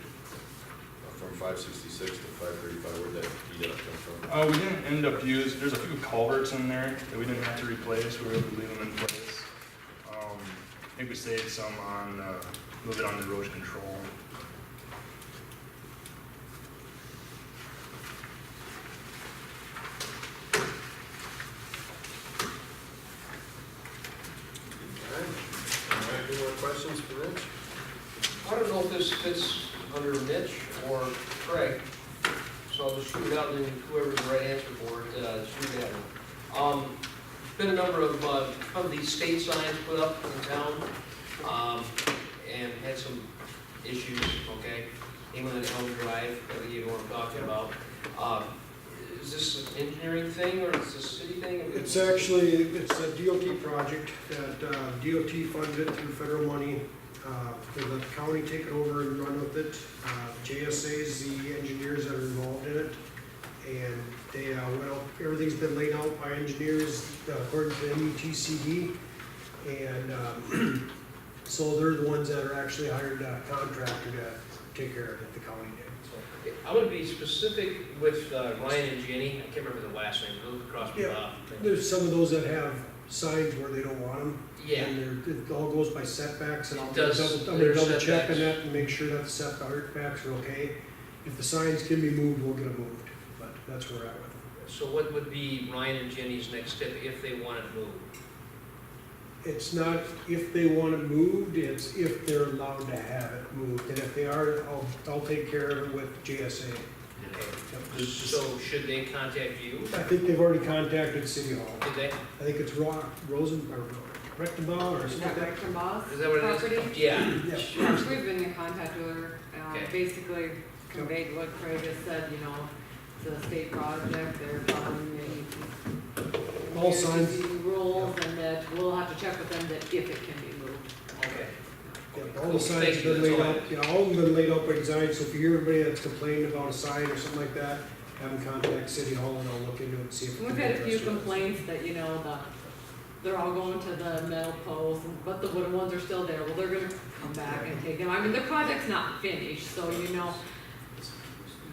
from 566 to 535, where'd that deduct come from? We didn't end up there's a few culverts in there that we didn't have to replace, we were able to leave them in place. I think we saved some on, a little bit on erosion control. Any more questions for Mitch? I don't know if this fits under Mitch or Craig, so I'll just shoot it out and whoever's the right answer for it, shoot it at me. Been a number of these state signs put up in town, and had some issues, okay? England and Elm Drive, you know what I'm talking about. Is this an engineering thing or is this a city thing? It's actually, it's a DOT project that DOT funds it through federal money. They let the county take it over and run with it. JSA is the engineers that are involved in it. And they, everything's been laid out by engineers according to METCD. And so they're the ones that are actually hired a contractor to take care of it, the county did. So. I'm gonna be specific with Ryan and Jenny, I can't remember the last name, those across the Yeah. There's some of those that have signs where they don't want them. Yeah. And it all goes by setbacks, and I'm It gonna does. double There's check on setbacks. that and make sure that the setbacks are okay. If the signs can be moved, we'll get them moved, but that's where we're at with them. So what would be Ryan and Jenny's next step if they want it moved? It's not if they want it moved, it's if they're allowed to have it moved, and if they are, I'll take care of it with JSA. Okay. So should they contact you? I think they've already contacted City Hall. Did they? I think it's Rosen, or Rectenbach, or Is something that like right from Boss? Is that what it is? Property? Yeah. that. Yeah, we've been in contact with her, Okay. basically conveyed what Craig has said, you know, it's a state project, they're following the All signs. rules, and that we'll have to check with them that if it can be moved. Okay. Yeah, all the signs have been laid out, yeah, all of them been laid out by design, so if you hear anybody that's complained about a sign or something like that, have them contact City Hall and I'll look into it and see if. we We've can had a few address it. complaints that, you know, they're all going to the metal posts, but the wooden ones are still there, well, they're gonna come back and take them, I mean, the project's not finished, so, you know,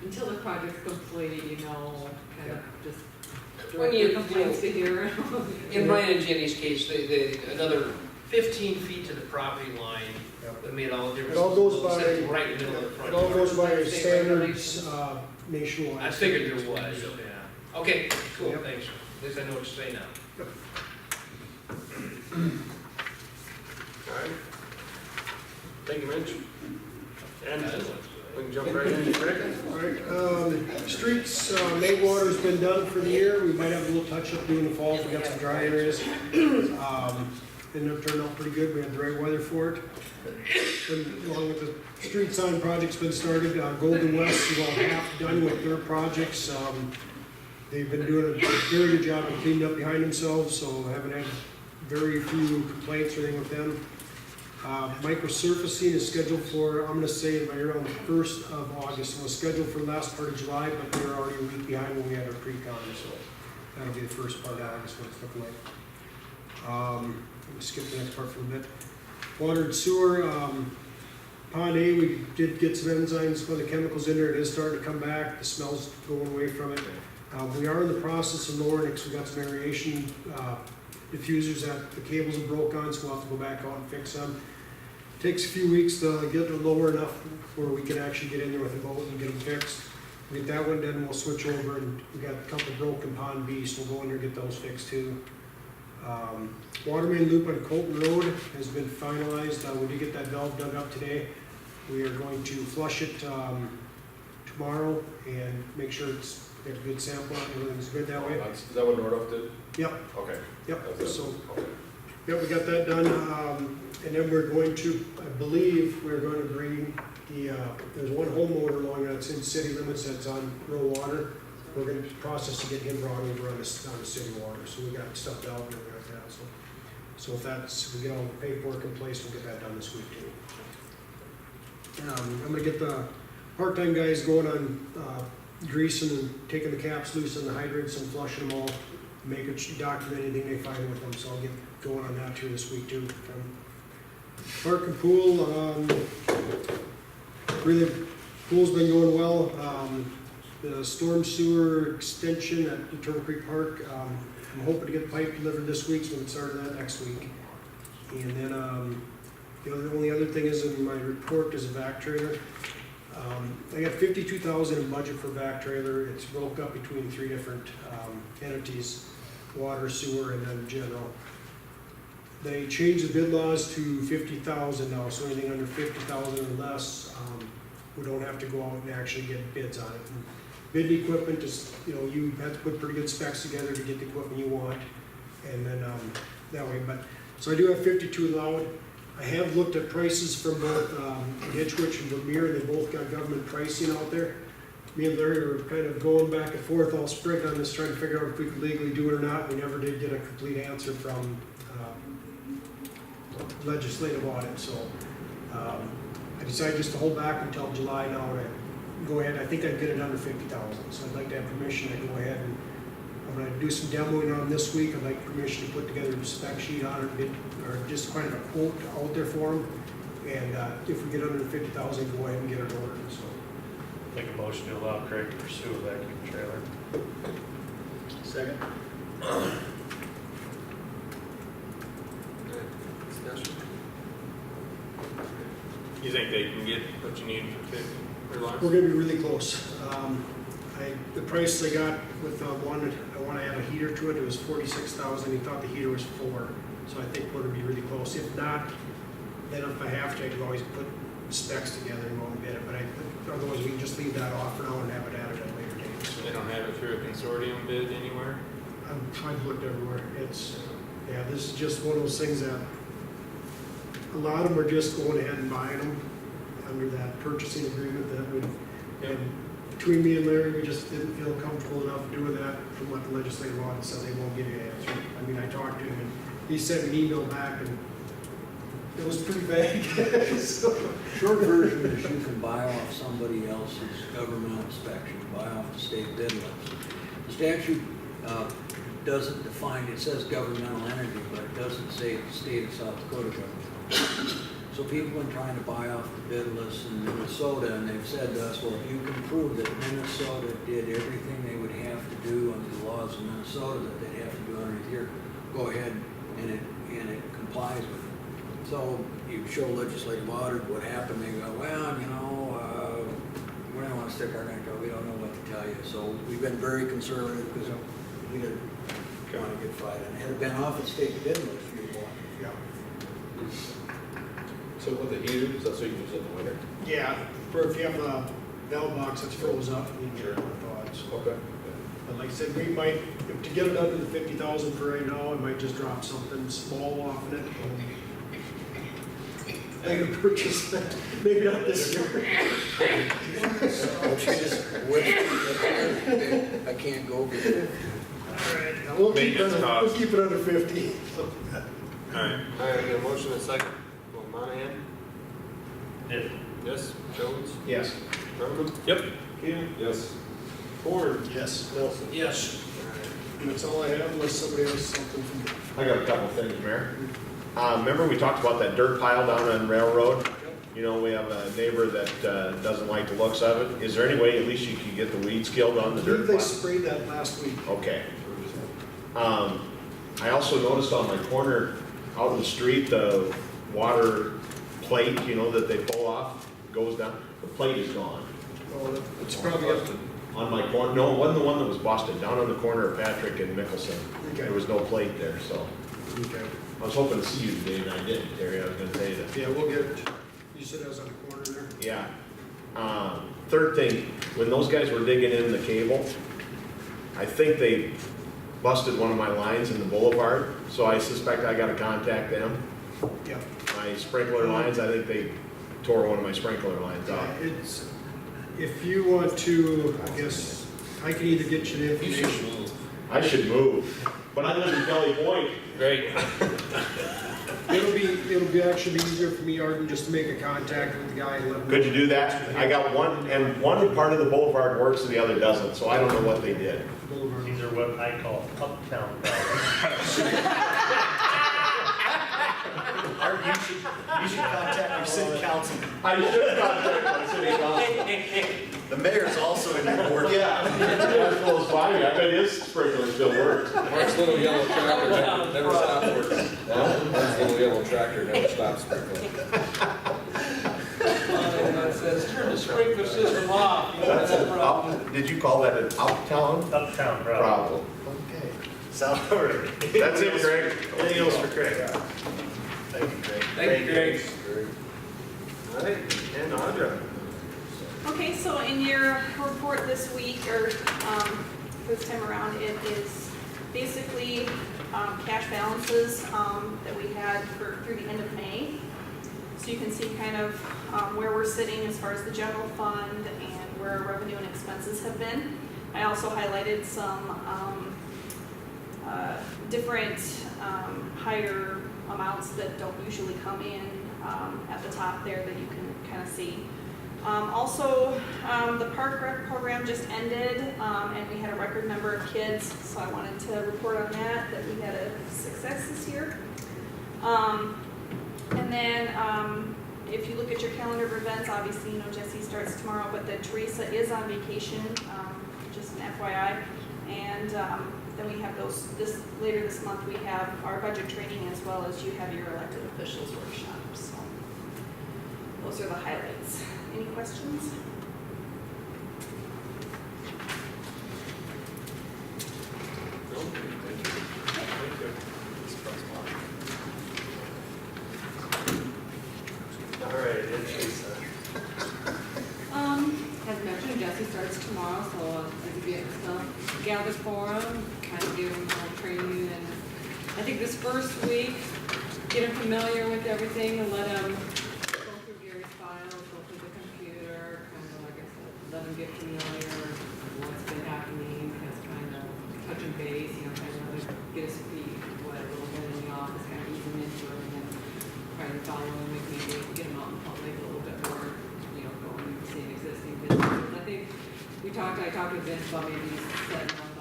until the project's complete, you know, kind of just When direct you- your complaints to here. In Ryan and Jenny's case, they, another 15 feet to the property line, Yep. that made all the difference. It all goes by- Except right in the middle of the front. It all goes by State standards, nationwide. I figured there was, yeah. Okay, cool, Yep. thanks. At least I know what to say now. All right. Thank you, Mitch. And we can jump right into Craig. All right, streets, main water's been done for the year, we might have a little touch-up during the fall, if we got some dry areas. Ended up turning out pretty good, we had the right weather for it. And along with the street sign project's been started, Golden West is about half done with their projects. They've been doing a very good job of cleaning up behind themselves, so haven't had very few complaints or anything with them. Microsurfacing is scheduled for, I'm gonna say right around the 1st of August, it was scheduled for the last part of July, but they were already a week behind when we had our pre-con, so that'll be the first part of August, what it's looking like. Let me skip the next part for a bit. Water and sewer, Pond A, we did get some enzymes, some of the chemicals in there, it is starting to come back, the smell's going away from it. We are in the process of lowering it, because we got some aeration diffusers that the cables are broke on, so we'll have to go back out and fix them. Takes a few weeks to get it lower enough where we can actually get in there with a boat and get them fixed. We get that one done, we'll switch over, and we got a couple broken Pond Bs, so we'll go in there and get those fixed too. Water main loop on Colton Road has been finalized. We did get that valve dug up today. We are going to flush it tomorrow and make sure it's got a good sample, everything's good that way. Is that what Nordoff did? Yep, Okay. yep, That's it. so, Okay. yep, we got that done. And then we're going to, I believe, we're going to bring there's one homeowner along that's in city limits that's on rural water. We're gonna process to get him brought over on the city water, so we got stuff out and everything like that, so if we get all the paperwork in place, we'll get that done this week too. I'm gonna get the part-time guys going on, greasing and taking the caps loose on the hydrants and flushing them all, document anything they find with them, so I'll get going on that too this week too. Park and pool, really, pool's been going well. The storm sewer extension at the Turtle Creek Park, I'm hoping to get the pipe delivered this week, so we can start that next week. And then, the only other thing is in my report is a vac trailer. I got 52,000 in budget for vac trailer. It's broke up between 3 different entities, water, sewer, and then general. They changed the bid laws to 50,000 now, so anything under 50,000 or less, we don't have to go out and actually get bids on it. And bid equipment is, you have to put pretty good specs together to get the equipment you want, and then that way. But so I do have 52 allowed. I have looked at prices from both Ditchwich and Vermeer, and they both got government pricing out there. Me and Larry were kind of going back and forth all spring on this, trying to figure out if we could legally do it or not. We never did get a complete answer from legislative audit, so I decided just to hold back until July now to go ahead. I think I'd get it under 50,000, so I'd like to have permission to go ahead and I'm gonna do some demoing on this week. I'd like permission to put together a spec sheet on it, or just kind of a quote out there for them. And if we get under 50,000, go ahead and get it ordered, so. Make a motion to allow Craig to pursue a vacuum trailer. Second. Discussion? You think they can get what you need for 50 or less? We're gonna be really close. The price I got with one, I wanna add a heater to it, it was 46,000, he thought the heater was 4, so I think we're gonna be really close. If not, then if I have to, I can always put specs together and go and bid it, but otherwise we can just leave that off for now and have it added at a later date. So They don't have it through a consortium bid anywhere? I've looked everywhere, this is just one of those things that a lot of them are just going ahead and buying them under that purchasing agreement that we, and between me and Larry, we just didn't feel comfortable enough doing that from what the legislative audit said, they won't give you an answer. I mean, I talked to him and he sent me an email back and it was pretty vague. So, Short version is you can buy off somebody else's governmental inspection, buy off the state bid list. The statute doesn't define, it says governmental entity, but it doesn't say the state of South Dakota government. So people have been trying to buy off the bid list in Minnesota, and they've said to us, well, if you can prove that Minnesota did everything they would have to do under the laws of Minnesota that they'd have to do under here, go ahead and it complies with it. So you show legislative audit what happened, they go, well, we don't want to stick our neck out, we don't know what to tell you. So we've been very conservative because we didn't want to get fight. And had it been off the state bid list, you'd want. yeah. So with the heaters, that's what you use in the winter? Yeah, or if you have a valve box that's froze up, you can get it on thawed. So. Okay. But like I said, we might, to get it under the 50,000 for right now, I might just drop something small off of it. I can purchase that, maybe not this year. Don't you just wish I can't go get it. All right, we'll keep it under 50. So. All right. All right, we got a motion and a second. Monahan? Yeah. Yes. Jones? Yes. Brenneman? Yep. Keenan? Yes. Ford? Yes. Nelson? Yes. And that's all I have unless somebody has something from me. I got a couple things, Mayor. Remember we talked about that dirt pile down on Railroad? You know, we have a neighbor that doesn't like the looks of it. Is there any way at least you can get the weeds killed on the I believe dirt they pile? sprayed that last week. Okay. I also noticed on my corner out in the street, the water plate, that they pull off, goes down, the plate is gone. Oh, it's probably up to, On my corner, no, it wasn't the one that was busted, down on the corner of Patrick and Mickelson. Okay. There was no plate there, so Okay. I was hoping to see you today and I didn't, Terry, I was gonna tell you that. Yeah, we'll get, you said that was on the corner there? Yeah. Third thing, when those guys were digging in the cable, I think they busted one of my lines in the boulevard, so I suspect I gotta contact them. Yeah. My sprinkler lines, I think they tore one of my sprinkler lines off. It's, if you want to, I guess, I can either get you the information. I should move, but I live in Kelly Point. Great. It'll be actually be easier for me, Arden, just to make a contact with the guy and let him. Could you do that? I got one, and one part of the boulevard works and the other doesn't, so I don't know what they did. Boulevard. These are what I call uptown problems. Art, you should contact your city council. I should contact my city council. The mayor's also in your board. Yeah, that's close by me, I bet his sprinkler still works. Mark's little yellow tractor never stops working. Mark's little yellow tractor never stops sprinkling. It says, turn the sprinkler system off. You know, That's an up, did you call that an uptown Uptown problem. problem? Okay. Sound all right. That's it, Greg. Anything else for Craig? Thank you, Craig. Thank you, Greg. All right, and Audra. Okay, so in your report this week, or this time around, it is basically cash balances that we had through the end of May. So you can see kind of where we're sitting as far as the general fund and where our revenue and expenses have been. I also highlighted some different higher amounts that don't usually come in at the top there that you can kind of see. Also, the park rec program just ended, and we had a record number of kids, so I wanted to report on that we had a success this year. And then, if you look at your calendar of events, obviously, you know, Jesse starts tomorrow, but that Teresa is on vacation, just an FYI. And then we have later this month, we have our budget training as well as you have your elected officials workshop, so those are the highlights. Any questions? All right, and Teresa. As mentioned, Jesse starts tomorrow, so as you get stuff gathered for him, kind of give him some training, and I think this first week, get him familiar with everything and let him go through Gary's files, go through the computer, kind of like I said, let him get familiar with what's been happening, just kind of touching base, you know, kind of let him get his feet wet a little bit in the office, kind of ease him into it, and then try to follow him, maybe get him out in public a little bit more, you know, going and seeing existing businesses. I think I talked with Vince about maybe setting up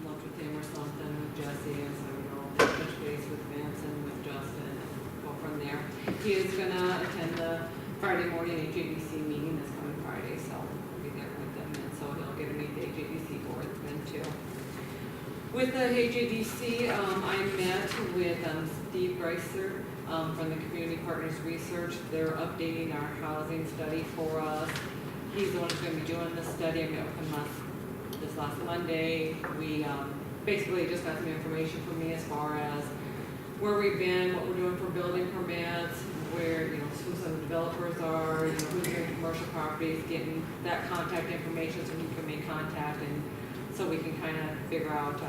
lunch with him or something with Jesse, and so, you know, touch base with Vince and with Justin and go from there. He is gonna attend the Friday morning HADC meeting this coming Friday, so we'll be there with them, and so he'll get to meet the HADC board then too. With the HADC, I met with Steve Greiser from the Community Partners Research. They're updating our housing study for us. He's the one who's going to be doing the study. I met with him this last Monday. We basically just got some information from me as far as where we've been, what we're doing for building permits, where, you know, who some developers are, you know, who's doing commercial properties, getting that contact information so we can make contact, and so we can kind of figure out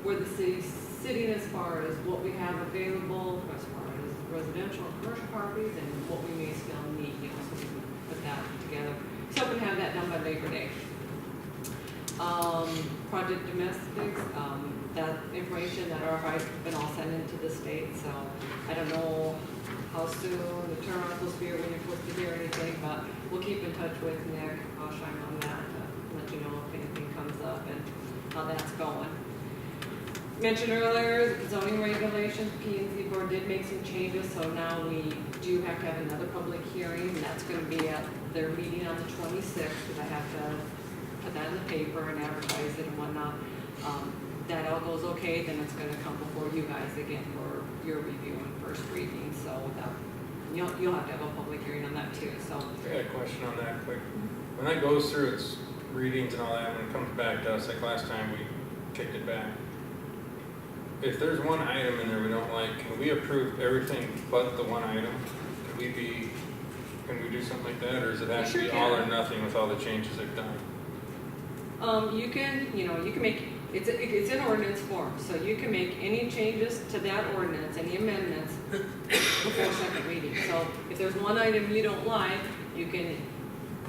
where the city's sitting as far as what we have available as far as residential and commercial properties and what we may still need, you know, so we can put that together. So we can have that done by Labor Day. Project domestics, that information that RFI's been all sent into the state, so I don't know how soon the turnaround's supposed to be or when you're supposed to hear anything, but we'll keep in touch with Nick. I'll shine on that to let you know if anything comes up and how that's going. Mentioned earlier, zoning regulations, P&Z board did make some changes, so now we do have to have another public hearing, and that's gonna be at their meeting on the 26th, because I have to put that in the paper and advertise it and whatnot. That all goes okay, then it's gonna come before you guys again for your review and first reading, so that, you'll have to have a public hearing on that too, so. I got a question on that quick. When that goes through its readings and all that, when it comes back to us, like last time we kicked it back, if there's one item in there we don't like, can we approve everything but the one item? Can we do something like that, or does it have to You be sure all or can. nothing with all the changes they've done? You can make, it's in ordinance form, so you can make any changes to that ordinance, any amendments before second reading. So if there's one item you don't like, you can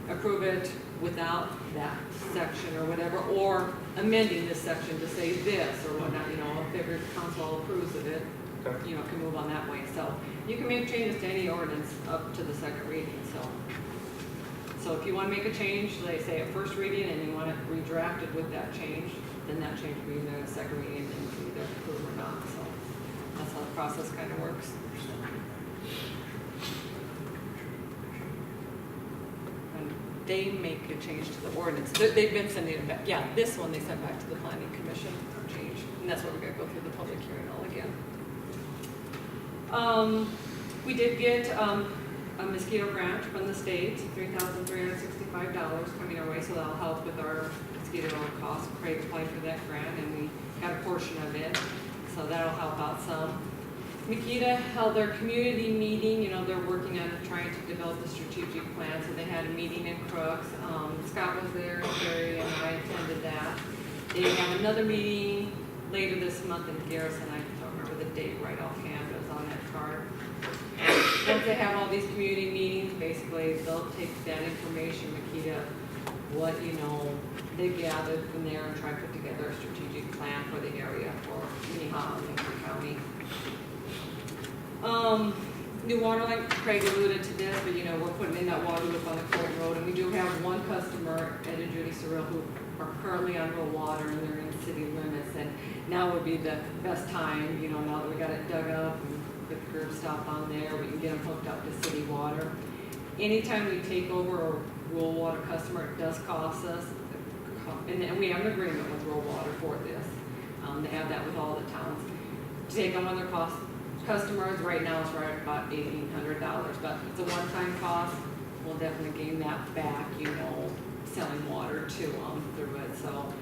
approve it without that section or whatever, or amending this section to say this or whatnot, if every council approves of it, Okay. can move on that way. So you can make changes to any ordinance up to the second reading, So if you want to make a change, like say at first reading, and you want it redrafted with that change, then that change will be in the second reading, and you can either approve or not. So that's how the process kind of works. And they make a change to the ordinance. They've been sending it back. Yeah, this one they sent back to the planning commission for change, and that's where we're going to go through the public hearing all again. We did get a mosquito grant from the state, $3,365 coming our way, so that'll help with our mosquito costs. Craig applied for that grant, and we got a portion of it, so that'll help out some. Makita held their community meeting. They're working on trying to develop a strategic plan, so they had a meeting in Crooks. Scott was there, Terry and I attended that. They have another meeting later this month in Garrison. I don't remember the date right offhand, but it's on that card. Once they have all these community meetings, basically they'll take that information, Makita, what they gathered from there, and try to put together a strategic plan for the area for Minnehaha and Lincoln County. New water line, Craig alluded to this, but we're putting in that water loop on the Court Road, and we do have one customer, Ed and Judy Sorrell, who are currently on rural water, and they're in city limits, and now would be the best time, now that we got it dug up and put the curb stop on there, we can get them hooked up to city water. Anytime we take over a rural water customer, it does cost us, and we have an agreement with rural water for this. They have that with all the towns. To take on their customers, right now it's right at about $1,800, but it's a one-time cost. We'll definitely gain that back, selling water to them through it. So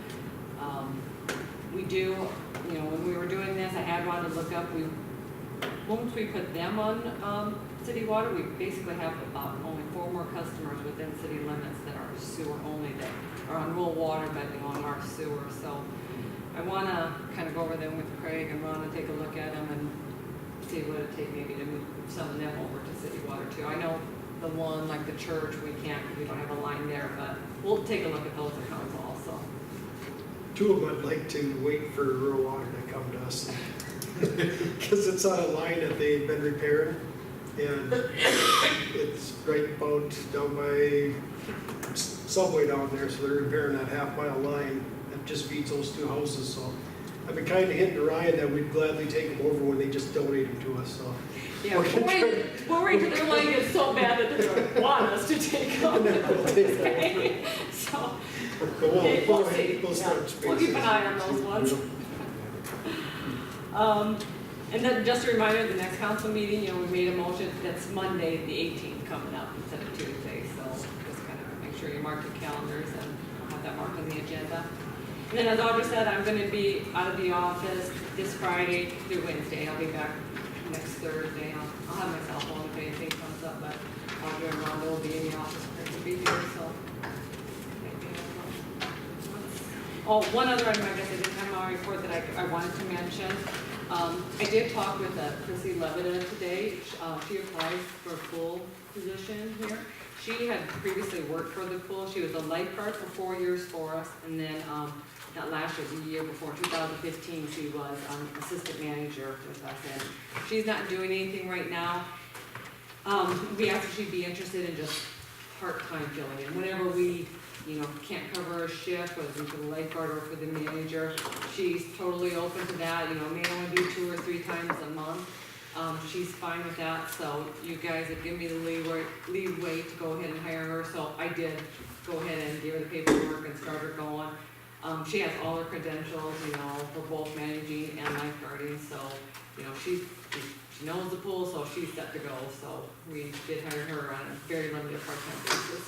we do, when we were doing this, I had wanted to look up, once we put them on city water, we basically have about only 4 more customers within city limits that are sewer only, that are on rural water but on our sewer. So I want to kind of go over them with Craig and Ron and take a look at them and see what it'd take maybe to move some of them over to city water too. I know the one, like the church, we don't have a line there, but we'll take a look at those accounts also. 2 of them I'd like to wait for rural water to come to us. Because it's on a line that they've been repairing, and it's right about down by Subway down there, so they're repairing that half-mile line that just feeds those 2 houses, so I've been kind of hitting to Ryan that we'd gladly take them over when they just donate them to us, so. Yeah, we're waiting till their line is so bad that they don't want us to take them. So, okay, we'll see. We'll start We'll keep an eye on those ones. And then just a reminder, the next council meeting, we made a motion, that's Monday, the 18th coming up instead of Tuesday, so just kind of make sure you mark your calendars and I'll have that marked on the agenda. And then as Audrey said, I'm going to be out of the office this Friday through Wednesday. I'll be back next Thursday. I'll have my cell phone if anything comes up, but Audrey and Rhonda will be in the office. Craig will be here, so. Oh, one other item, I guess I didn't have my report that I wanted to mention. I did talk with Chrissy Levitt today. She applied for a pool position here. She had previously worked for the pool. She was a lifeguard for 4 years for us, and then not last year, the year before, 2015, she was assistant manager with us. And she's not doing anything right now. We asked if she'd be interested in just part-time filling in. Whenever we can't cover a shift, whether it's for the lifeguard or for the manager, she's totally open to that. May only do 2 or 3 times a month. She's fine with that, so you guys have given me the leeway to go ahead and hire her, so I did go ahead and give her the paperwork and start her going. She has all her credentials, for both managing and lifeguarding, so, she knows the pool, so she's set to go, so we did hire her on a very limited part-time basis.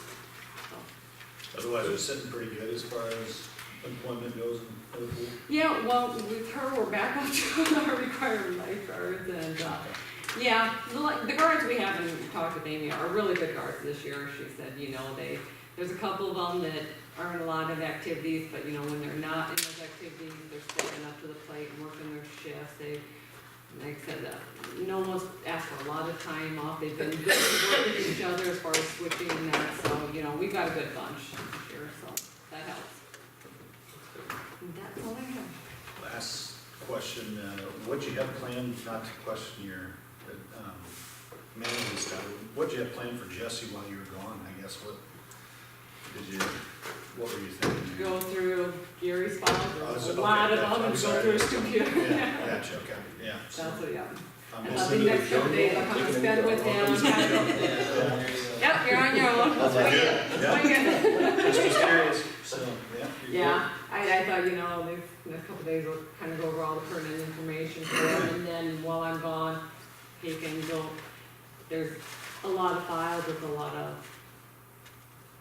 Otherwise, it's sitting pretty good as far as employment goes in the pool. Yeah, well, with her, we're back up to our required lifeguards and, yeah, the guards we haven't talked with Amy are really good guards this year. She said, you know, there's a couple of them that are in a lot of activities, but you know, when they're not in those activities, they're stepping up to the plate and working their shifts. Like I said, no one's asked for a lot of time off. They've been good to work with each other as far as switching that, so, you know, we've got a good bunch this year, so that helps. And that's all I have. Last question, what you have planned, not to question your management stuff, what you have planned for Jesse while you were gone, I guess, what were you thinking? Go through Gary's files, Oh, there's so- a lot okay, of them, I'm and go sorry. through his computer. Yeah, gotcha, okay, yeah. so That's what, yeah. I'm And just the into next couple days, I'll come and spend with him. Yep, you're on your own. That's Swing good, it. yeah. Swing it. Just was curious, so, yeah. you're Yeah, I thought, you know, the next couple days we'll kind of go over all the pertinent information for him, and then while I'm gone, he can go, there's a lot of files with a lot of,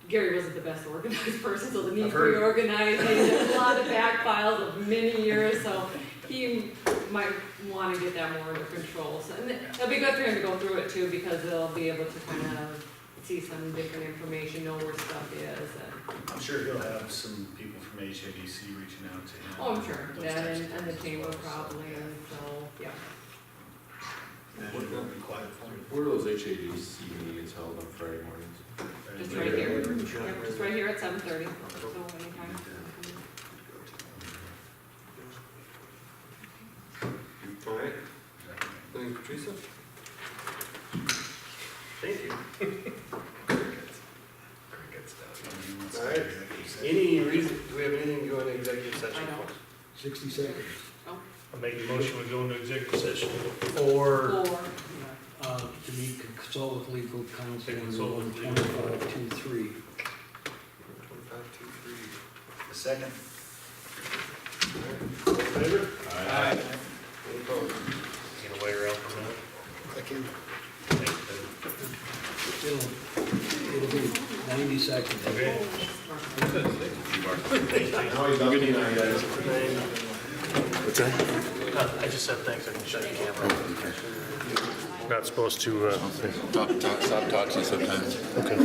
Gary wasn't the best organized person, so the need I've for heard. reorganizing, there's a lot of back files of many years, so he might wanna get that more under control, so, and it'll be good for him to go through it too, because they'll be able to kind of see some different information, know where stuff is, and, I'm sure he'll have some people from HADC reaching out to him. oh, I'm sure, those that types of and the things as chamber well, so. probably, and so, yeah. Imagine it'll be quiet for him. Where are those HADC meetings held on Friday mornings? Just right here, yep, just right here at 7:30, so anytime. All right, thank you, Teresa. Thank you. All right, any reason, do we have anything to go into executive session I don't. for? 60 seconds. I'll make a motion, we go into executive session for, Four. To meet, consult with legal counsel under Consult with legal 12523. 2523. A second. All in favor? Aye. Any opposed? gonna wait around for a minute. I can, Thanks, It'll be 90 seconds. Ben. Okay. Now he's up to 9 guys. What's that? I just said thanks, I can shut the camera. Not supposed to, Stop talking sometimes. Okay.